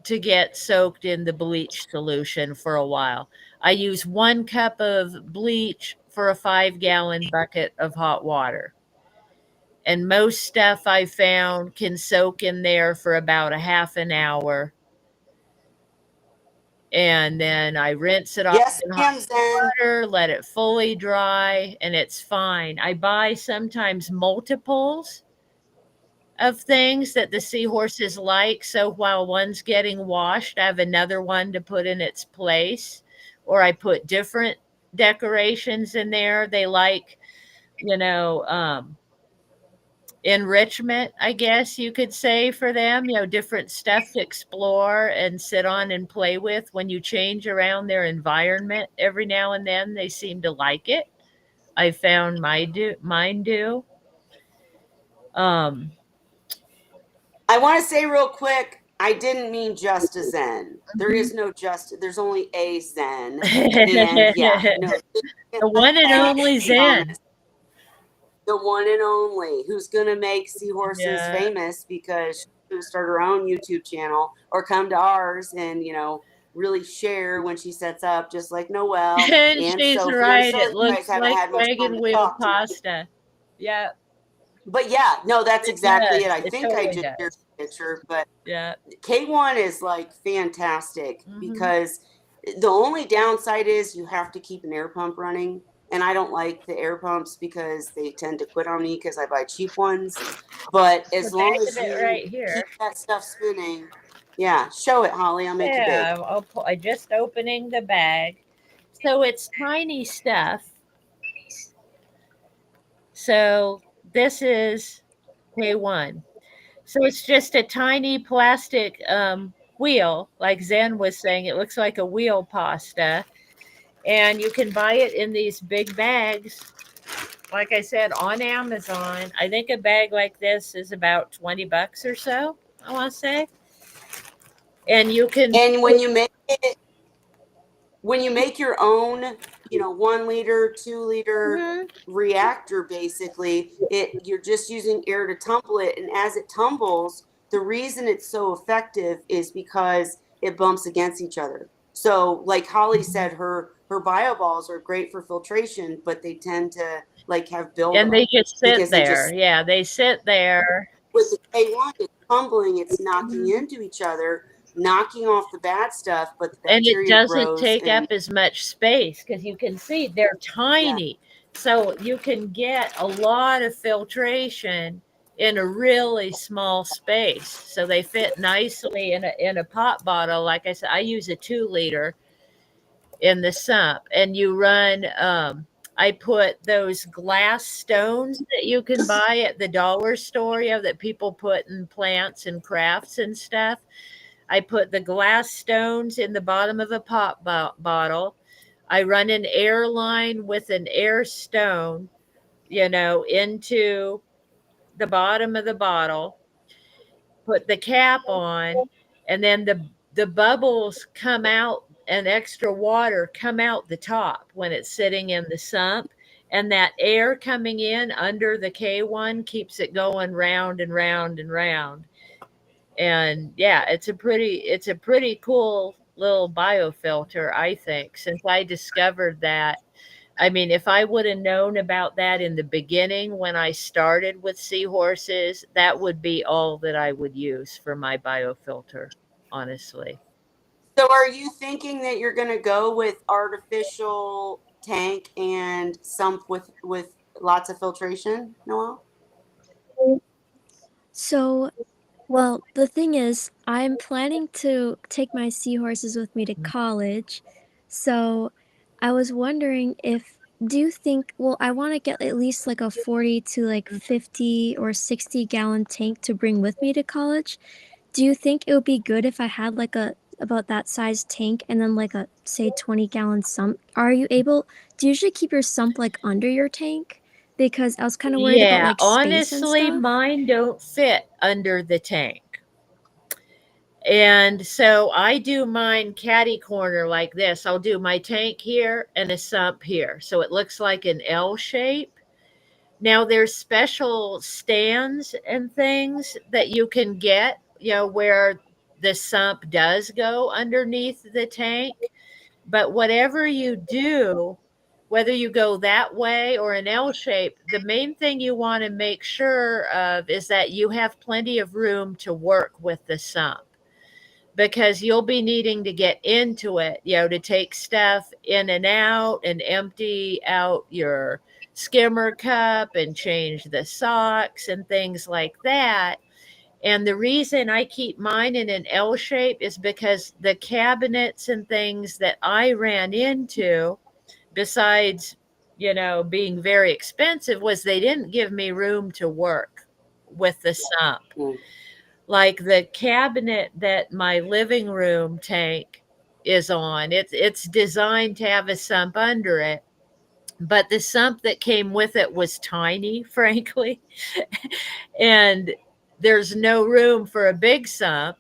to get soaked in the bleach solution for a while. I use 1 cup of bleach for a 5-gallon bucket of hot water. And most stuff I found can soak in there for about a half an hour. And then I rinse it off Yes, in hot ma'am, Zen. water, let it fully dry, and it's fine. I buy sometimes multiples of things that the seahorses like. So while one's getting washed, I have another one to put in its place. Or I put different decorations in there. They like, you know, enrichment, I guess you could say, for them, different stuff to explore and sit on and play with. When you change around their environment every now and then, they seem to like it. I found mine do. Um, I want to say real quick, I didn't mean just a Zen. There Mhm. is no there's only a Zen. And yeah, no, The one and only Zen. the one and only who's going to make Seahorses Yeah. famous because she's going to start her own YouTube channel or come to ours and, really share when she sets up, just like Noelle And and she's Sophie. I'm right. sorry It you guys looks haven't like had much time wagon to wheel talk tonight. pasta. Yeah, But yeah, no, that's it exactly it. does. I It think I totally just shared does. a picture, but Yeah. K1 is like fantastic Hmm. because the only downside is you have to keep an air pump running. And I don't like the air pumps because they tend to quit on me because I buy cheap ones. But The as long back of as it you right keep here. that stuff spinning, yeah, show it, Holly. I'll make you big. Yeah, I just opening the bag. So it's tiny stuff. So this is K1. So it's just a tiny plastic wheel, like Zen was saying. It looks like a wheel pasta. And you can buy it in these big bags. Like I said, on Amazon. I think a bag like this is about $20 or so, I want to say. And you can And when you make your own, 1 liter, 2 liter Mhm. reactor, basically, you're just using air to tumble it. And as it tumbles, the reason it's so effective is because it bumps against each other. So, like Holly said, her bio balls are great for filtration, but they tend to like have and they buildup just sit because they there. just Yeah, they sit there. with the K1, it's tumbling, it's knocking Mhm. into each other, knocking off the bad stuff, but the And it bacteria doesn't grows take and up as much space because you can see they're yeah. tiny. So you can get a lot of filtration in a really small space. So they fit nicely in a pop bottle. Like I said, I use a 2 liter in the sump, and you run. I put those glass stones that you can buy at the dollar store, that people put in plants and crafts and stuff. I put the glass stones in the bottom of a pop bottle. I run an air line with an air stone, into the bottom of the bottle, put the cap on, and then the bubbles come out and extra water come out the top when it's sitting in the sump. And that air coming in under the K1 keeps it going round and round and round. And yeah, it's a pretty cool little biofilter, I think, since I discovered that. I mean, if I would have known about that in the beginning when I started with seahorses, that would be all that I would use for my biofilter, honestly. So are you thinking that you're going to go with artificial tank and sump with lots of filtration, Noel? So, well, the thing is, I'm planning to take my seahorses with me to college. So, I was wondering if do you think, well, I want to get at least like a 40 to like 50 or 60 gallon tank to bring with me to college. Do you think it would be good if I had like a about that size tank and then like a say 20-gallon sump? Are you able do you usually keep your sump like under your tank? Because I was kind of worried about Yeah, like space and honestly, stuff. mine don't fit under the tank. And so I do mine catty corner like this. I'll do my tank here and a sump here. So it looks like an L shape. Now there's special stands and things that you can get, where the sump does go underneath the tank. But whatever you do, whether you go that way or an L shape, the main thing you want to make sure of is that you have plenty of room to work with the sump, because you'll be needing to get into it, to take stuff in and out and empty out your skimmer cup and change the socks and things like that. And the reason I keep mine in an L shape is because the cabinets and things that I ran into, besides, being very expensive, was they didn't give me room to work with the sump. Mm. Like the cabinet that my living room tank is on, it's designed to have a sump under it, but the sump that came with it was tiny, frankly. And there's no room for a big sump.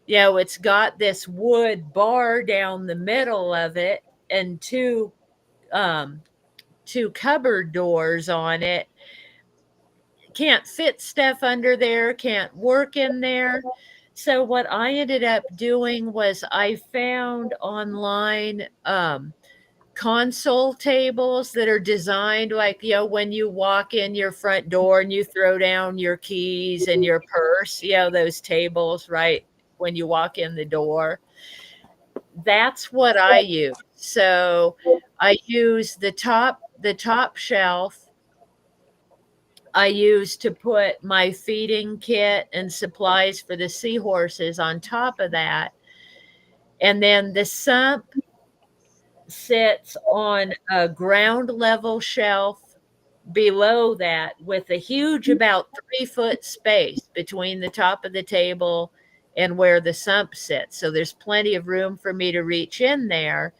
it's got this wood bar down the middle of it and two cupboard doors on it. Can't fit stuff under there, can't work in there. So what I ended up doing was I found online console tables that are designed like, when you walk in your front door and you throw down your keys and your purse, those tables, right? When you walk in the door. That's what I use. So I use the top shelf I use to put my feeding kit and supplies for the seahorses on top of that. And then the sump sits on a ground level shelf below that with a huge, about 3-foot space between the top of the table and where the sump sits. So there's plenty of room for me to reach in there.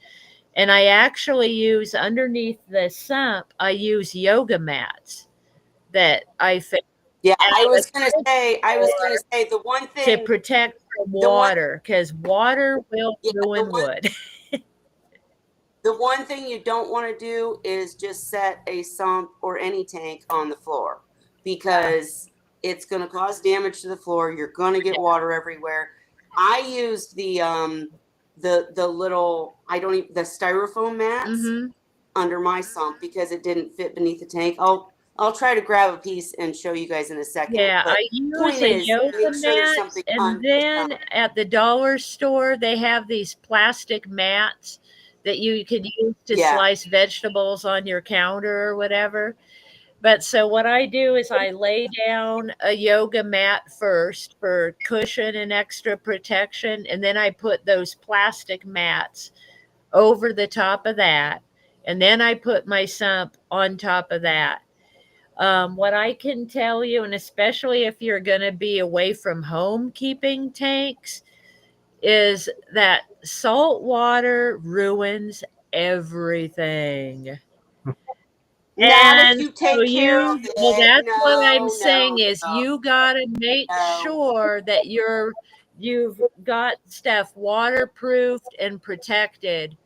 And I actually use underneath the sump, I use yoga mats that I found Yeah, at I was the gonna thrift say, the one to thing, protect from the one, water, because water will yeah, ruin wood. the one thing you don't want to do is just set a sump or any tank on the floor, because it's going to cause damage to the floor. You're going to get water everywhere. I used the little, I don't even, the styrofoam mats Hmm. under my sump because it didn't fit beneath the tank. I'll try to grab a piece and show you guys in a second. Yeah, But I use point a is, yoga make sure there's mat, something and under the then sump. at the dollar store they have these plastic mats that you could use to Yeah. slice vegetables on your counter or whatever. But so what I do is I lay down a yoga mat first for cushion and extra protection, and then I put those plastic mats over the top of that, and then I put my sump on top of that. What I can tell you, and especially if you're going to be away from home keeping tanks, is that salt water ruins everything. Not if And you so take care of it. that's what I'm No, saying no, is no, you got to make no. sure that you've got stuff waterproofed and protected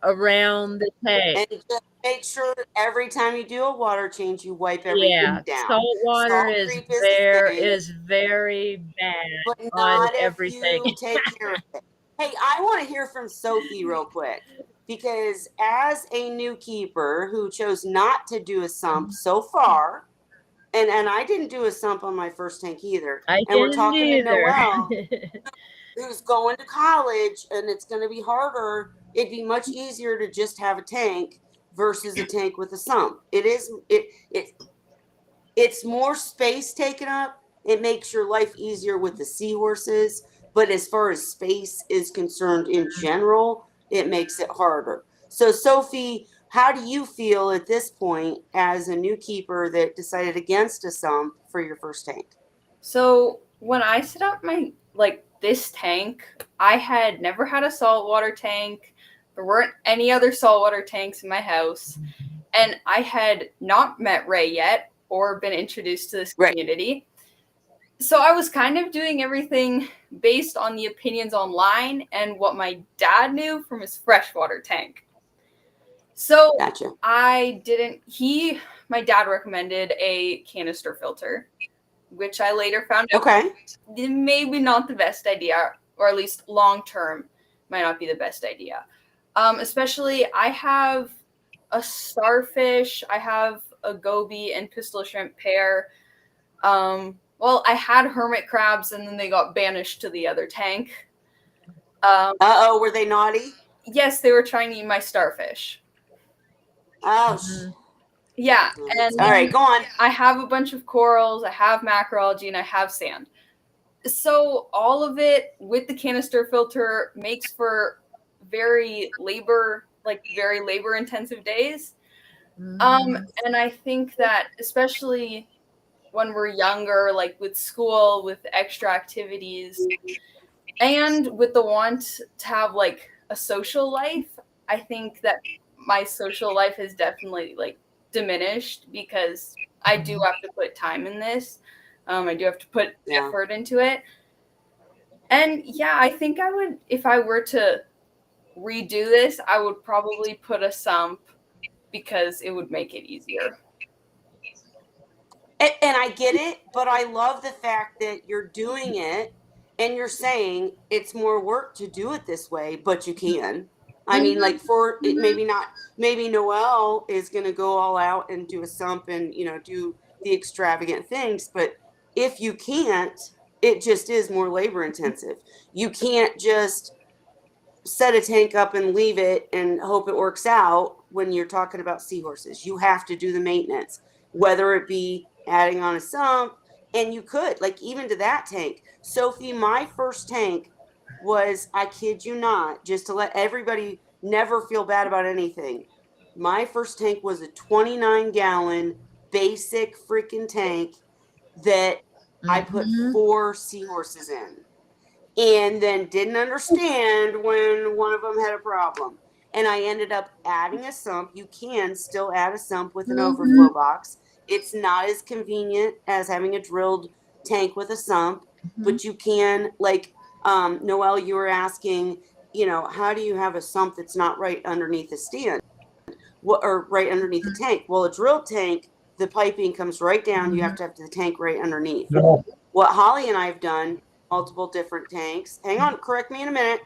around the tank. And just make sure every time you do a water change, you wipe everything Yeah, down. salt water Salt is creep is the thing, very bad but on not if everything. you take care of it. Hey, I want to hear from Sophie real quick, because as a new keeper who chose not to do a sump so far, and I didn't do a sump on my first tank either. I And we're didn't talking to either. Noelle, who's going to college, and it's going to be harder. It'd be much easier to just have a tank versus a tank with a sump. It's more space taken up. It makes your life easier with the seahorses, but as far as space is concerned in general, it makes it harder. So Sophie, how do you feel at this point as a new keeper that decided against a sump for your first tank? So when I set up this tank, I had never had a saltwater tank. There weren't any other saltwater tanks in my house. And I had not met Ray yet or been introduced to this Right. community. So I was kind of doing everything based on the opinions online and what my dad knew from his freshwater tank. So Gotcha. my dad recommended a canister filter, which I later found out Okay. maybe not the best idea, or at least long term might not be the best idea. Especially I have a starfish, I have a goby and pistol shrimp pair. Well, I had hermit crabs and then they got banished to the other tank. Uh-oh, were they naughty? Yes, they were trying to eat my starfish. Oh, Yeah, and all right, go on. I have a bunch of corals, I have macroalgae, and I have sand. So all of it with the canister filter makes for very labor intensive days. And I think that especially when we're younger, like with school, with extra activities, and with the want to have like a social life, I think that my social life has definitely like diminished because I do have to put time in this. I do have to put effort into it. And yeah, I think I would, if I were to redo this, I would probably put a sump because it would make it easier. And I get it, but I love the fact that you're doing it and you're saying it's more work to do it this way, but you can. I mean, like for it, maybe not, maybe Noelle is going to go all out and do a sump and, you know, do the extravagant things. But if you can't, it just is more labor intensive. You can't just set a tank up and leave it and hope it works out when you're talking about seahorses. You have to do the maintenance, whether it be adding on a sump, and you could, like, even to that tank. Sophie, my first tank was, I kid you not, just to let everybody never feel bad about anything. My first tank was a 29-gallon basic freaking tank that I put 4 seahorses in, and then didn't understand when one of them had a problem. And I ended up adding a sump. You can still add a sump with an overflow box. It's not as convenient as having a drilled tank with a sump, but you can, like, Noelle, you were asking, you know, how do you have a sump that's not right underneath the stand? Or right underneath the tank? Well, a drilled tank, the piping comes right down. You have to have the tank right underneath. No, What Holly and I have done, multiple different tanks. Hang on, correct me in a minute.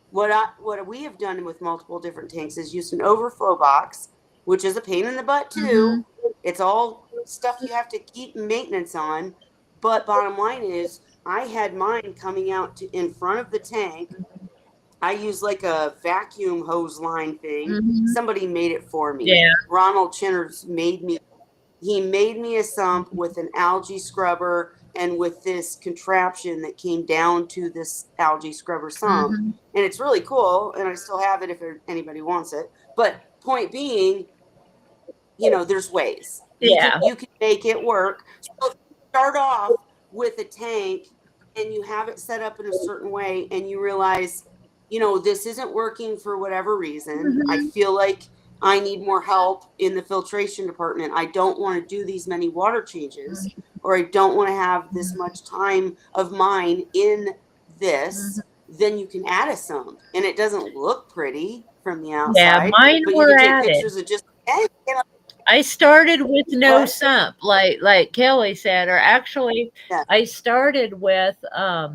What we have done with multiple different tanks is used an overflow box, which is a pain in the butt too. It's all stuff you have to keep maintenance on. But bottom line is, I had mine coming out to in front of the tank. I use like a vacuum hose line thing. Somebody made it for me. Yeah. Ronald Chinners made me. He made me a sump with an algae scrubber and with this contraption that came down to this algae scrubber sump. And it's really cool. And I still have it if anybody wants it. But point being, you know, there's ways. Yeah. You can make it work. So if you start off with a tank and you have it set up in a certain way and you realize, you know, this isn't working for whatever reason. I feel like I need more help in the filtration department. I don't want to do these many water changes, or I don't want to have this much time of mine in this. Then you can add a sump, and it doesn't look pretty from the outside. Yeah, mine but you were can take added. pictures of just hey, you know, I started with no What? sump, like Kelly said, or actually, Yeah. I started with a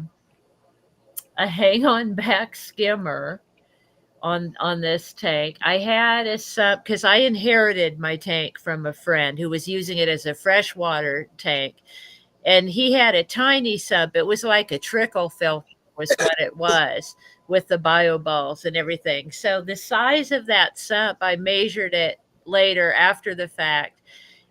hang-on back skimmer on this tank. I had a sump because I inherited my tank from a friend who was using it as a freshwater tank, and he had a tiny sump. It was like a trickle filter was what it was, with the bio balls and everything. So the size of that sump, I measured it later after the fact.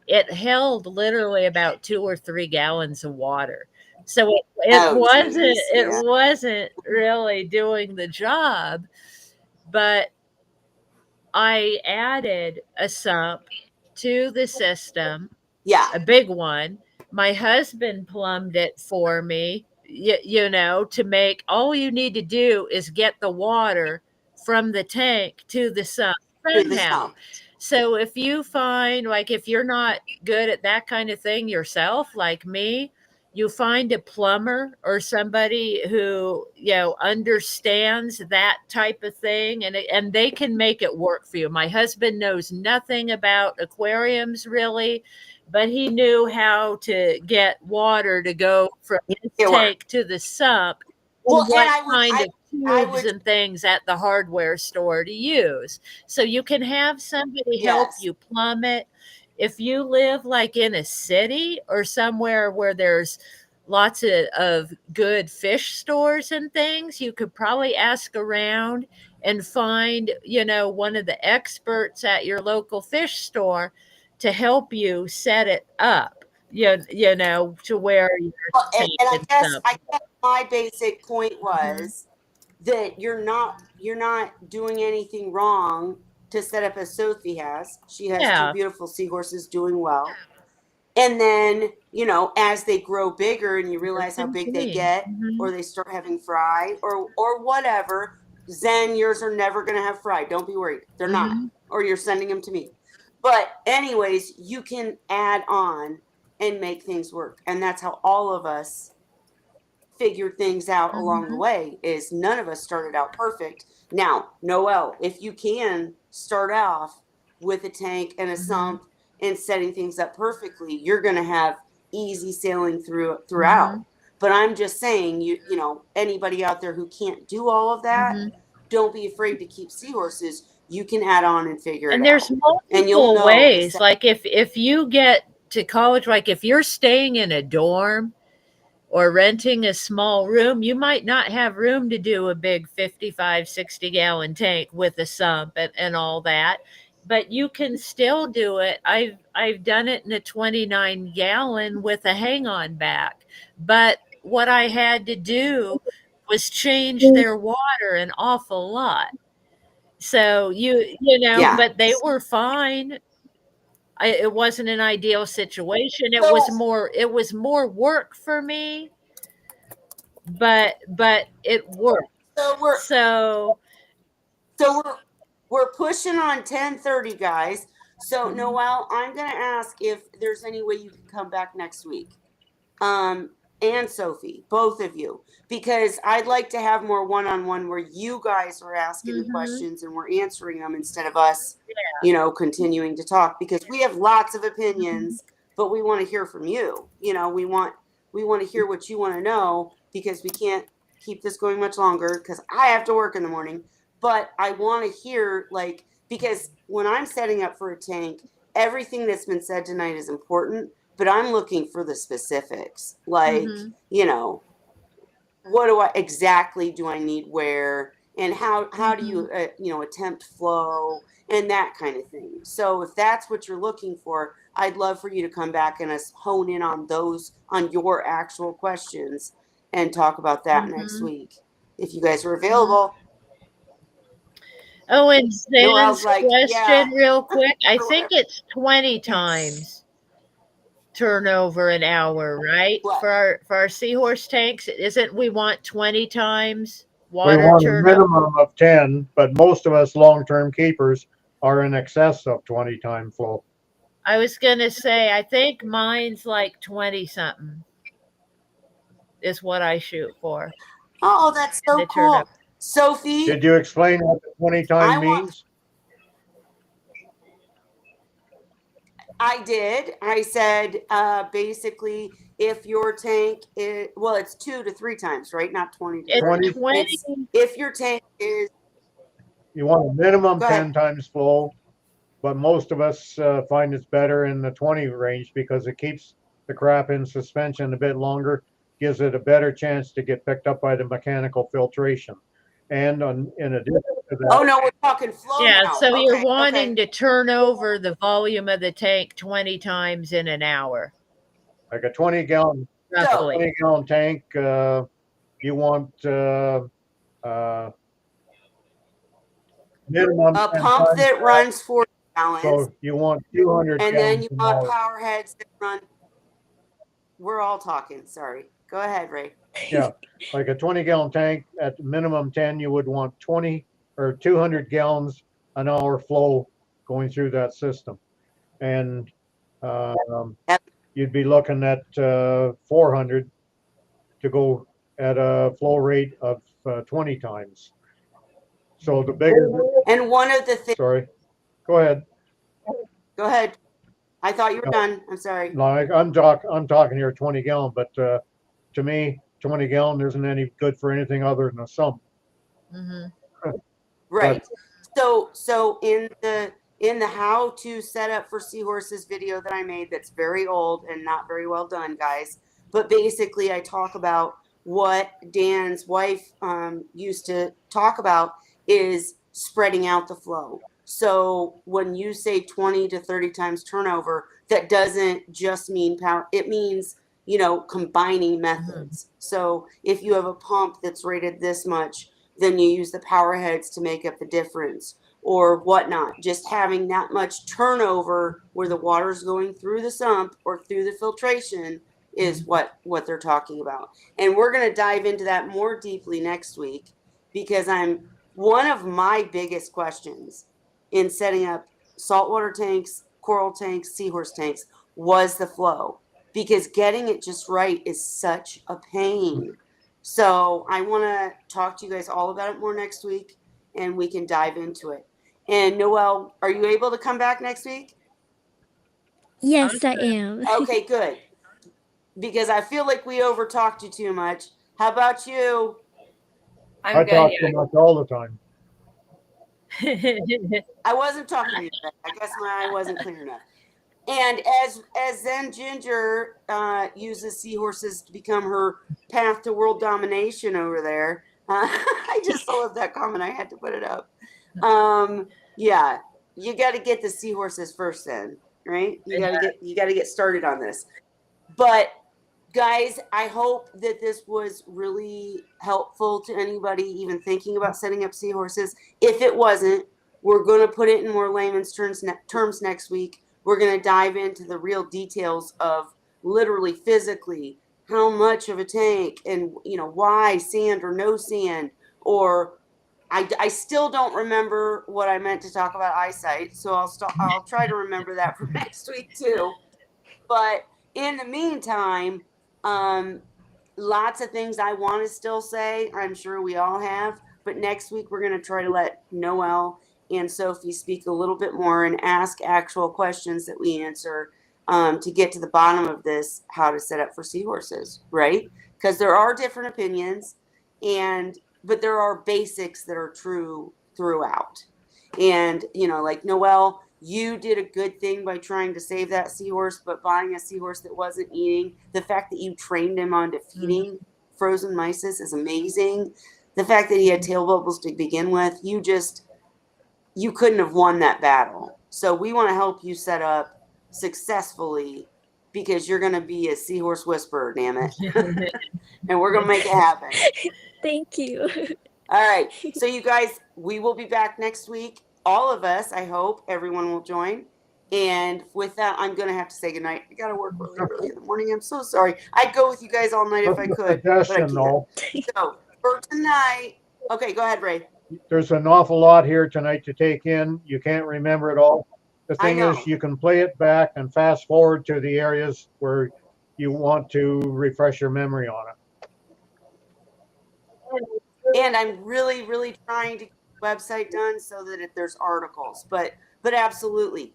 It held literally about 2 or 3 gallons of water. So Oh, geez, it yeah. wasn't really doing the job, but I added a sump to the system, Yeah. a big one. My husband plumbed it for me, you know, to make all you need to do is get the water from the tank to the sump To the somehow. sump. So if you find, like, if you're not good at that kind of thing yourself, like me, you find a plumber or somebody who, you know, understands that type of thing, and they can make it work for you. My husband knows nothing about aquariums really, but he knew how to get water to go from his It worked. tank to the sump, Well, and what and kind of I tubes would, and things at the hardware store to use. So you can have somebody help yes. you plumb it. If you live like in a city or somewhere where there's lots of good fish stores and things, you could probably ask around and find, you know, one of the experts at your local fish store to help you set it up, you know, to where your Well, tank and and stuff. I guess my basic point was that you're not doing anything wrong to set up as Sophie has. She has 2 Yeah. beautiful seahorses doing well. And then, you know, as they grow bigger and you realize how big they get, or they start having fry or whatever, then yours are never going to have fry. Don't be worried. They're not. Or you're sending them to me. But anyways, you can add on and make things work. And that's how all of us figured things out along the way. Is none of us started out perfect. Now, Noelle, if you can start off with a tank and a sump and setting things up perfectly, you're going to have easy sailing throughout. But I'm just saying, you know, anybody out there who can't do all of that, don't be afraid to keep Seahorses. You can add on and figure And it there's out. And you'll multiple know ways. Like if you get to college, like if you're staying in a dorm or renting a small room, you might not have room to do a big 55, 60 gallon tank with a sump and all that. But you can still do it. I've done it in a 29 gallon with a hang on back. But what I had to do was change their water an awful lot. So you know, yeah. but they were fine. It wasn't an ideal situation. It So, was more work for me, but it worked. so we're So So we're pushing on 10:30, guys. So Noelle, I'm gonna ask if there's any way you can come back next week. And Sophie, both of you, because I'd like to have more one-on-one where you guys are asking the questions and we're answering them instead of us, you know, continuing to talk, because we have lots of opinions, but we want to hear from you. You know, we want to hear what you want to know, because we can't keep this going much longer because I have to work in the morning. But I want to hear, like, because when I'm setting up for a tank, everything that's been said tonight is important, but I'm looking for the specifics. Like, you know, what exactly do I need where, and how do you, you know, attempt flow and that kind of thing. So if that's what you're looking for, I'd love for you to come back and us hone in on those, on your actual questions, and talk about that next week, if you guys are available. oh, and Noelle's Zan's like, yeah. question real quick. I think it's 20 times turnover an hour, right? What? For our Seahorse tanks, isn't we want 20 times We water want a turnover? minimum of 10, but most of us long-term keepers are in excess of 20 time flow. I was gonna say, I think mine's like 20 something is what I shoot for. Oh, that's so The cool. turnover. Sophie, Did you explain what the 20 time means? I did. I said, basically, if your tank is, well, it's 2 to 3 times, right? Not 20 to 30. It's 20. It's, if your tank is, You want a minimum go 10 ahead. times flow, but most of us find it's better in the 20 range because it keeps the crap in suspension a bit longer, gives it a better chance to get picked up by the mechanical filtration. And in addition to that, Oh, no, we're talking flow Yeah, now. so you're Okay, wanting to turn over the volume of the tank 20 times in an hour, like a 20 gallon roughly. tank, you want minimum A 10 pump times that that. runs 40 gallons, So you want 200 and then gallons you an want hour. power heads that run. We're all talking. Sorry. Go ahead, Ray. Yeah, like a 20 gallon tank at minimum 10, you would want 20 or 200 gallons an hour flow going through that system. And Yep. you'd be looking at 400 to go at a flow rate of 20 times. So the bigger, And one of the things, sorry, go ahead. go ahead. I thought you were No, done. I'm sorry. like I'm talking here 20 gallon, but to me, 20 gallon isn't any good for anything other than a sump. Right. So in the how to set up for Seahorses video that I made, that's very old and not very well done, guys. But basically, I talk about what Dan's wife used to talk about is spreading out the flow. So when you say 20 to 30 times turnover, that doesn't just mean power. It means, you know, combining methods. So if you have a pump that's rated this much, then you use the power heads to make up the difference or whatnot. Just having that much turnover where the water's going through the sump or through the filtration is what they're talking about. And we're going to dive into that more deeply next week, because one of my biggest questions in setting up saltwater tanks, coral tanks, seahorse tanks was the flow, because getting it just right is such a pain. So I want to talk to you guys all about it more next week, and we can dive into it. And Noelle, are you able to come back next week? Yes, I am. Okay, good. Because I feel like we over talked you too much. How about you? I I'm good. talk Yeah. too much all the time. I wasn't talking to you. I guess my eye wasn't clear enough. And as then Ginger uses seahorses to become her path to world domination over there. I just love that comment. I had to put it up. Yeah, you got to get the seahorses first, then, right? You got to get started on this. But guys, I hope that this was really helpful to anybody even thinking about setting up seahorses. If it wasn't, we're going to put it in more layman's terms next week. We're going to dive into the real details of literally physically how much of a tank and why sand or no sand, or I still don't remember what I meant to talk about eyesight, so I'll try to remember that for next week too. But in the meantime, lots of things I want to still say. I'm sure we all have. But next week, we're going to try to let Noelle and Sophie speak a little bit more and ask actual questions that we answer to get to the bottom of this, how to set up for seahorses, right? Because there are different opinions, but there are basics that are true throughout. And, like Noelle, you did a good thing by trying to save that seahorse, but buying a seahorse that wasn't eating, the fact that you trained him onto feeding frozen mysis is amazing. The fact that he had tail bubbles to begin with, you couldn't have won that battle. So we want to help you set up successfully, because you're going to be a seahorse whisperer, damn it. And we're going to make it happen. Thank you. All right. So you guys, we will be back next week. All of us, I hope everyone will join. And with that, I'm going to have to say goodnight. I got to work really early in the morning. I'm so sorry. I'd go with you guys all night if I could, but I Suggestion, can't. though, So for tonight, okay, go ahead, Ray. there's an awful lot here tonight to take in. You can't remember it all. The I thing know. is, you can play it back and fast forward to the areas where you want to refresh your memory on it. And I'm really, really trying to get the website done so that if there's articles, but absolutely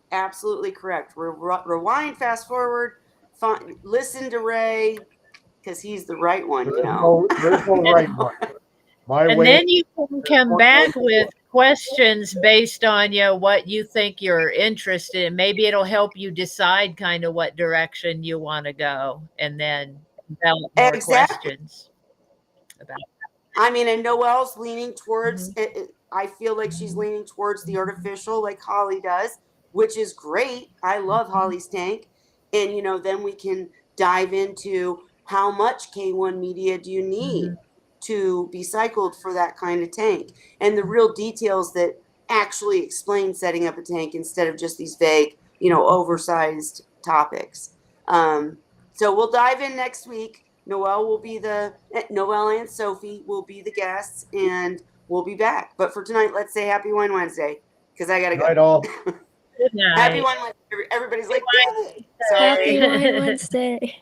correct. Rewind, fast forward, listen to Ray, because he's the right one, There's no right one. My And way. then you can come back with questions based on what you think you're interested in. Maybe it'll help you decide kind of what direction you want to go, and then develop more questions about. I mean, and Noelle's leaning towards I feel like she's leaning towards the artificial, like Holly does, which is great. I love Holly's tank. And then we can dive into how much K1 media do you need to be cycled for that kind of tank, and the real details that actually explain setting up a tank instead of just these vague, oversized topics. So we'll dive in next week. Noelle and Sophie will be the guests, and we'll be back. But for tonight, let's say Happy Wine Wednesday, because I gotta go. Night all. Good night. Happy Wine Wednesday. Everybody's like, damn it. Happy Sorry. Wine Wednesday.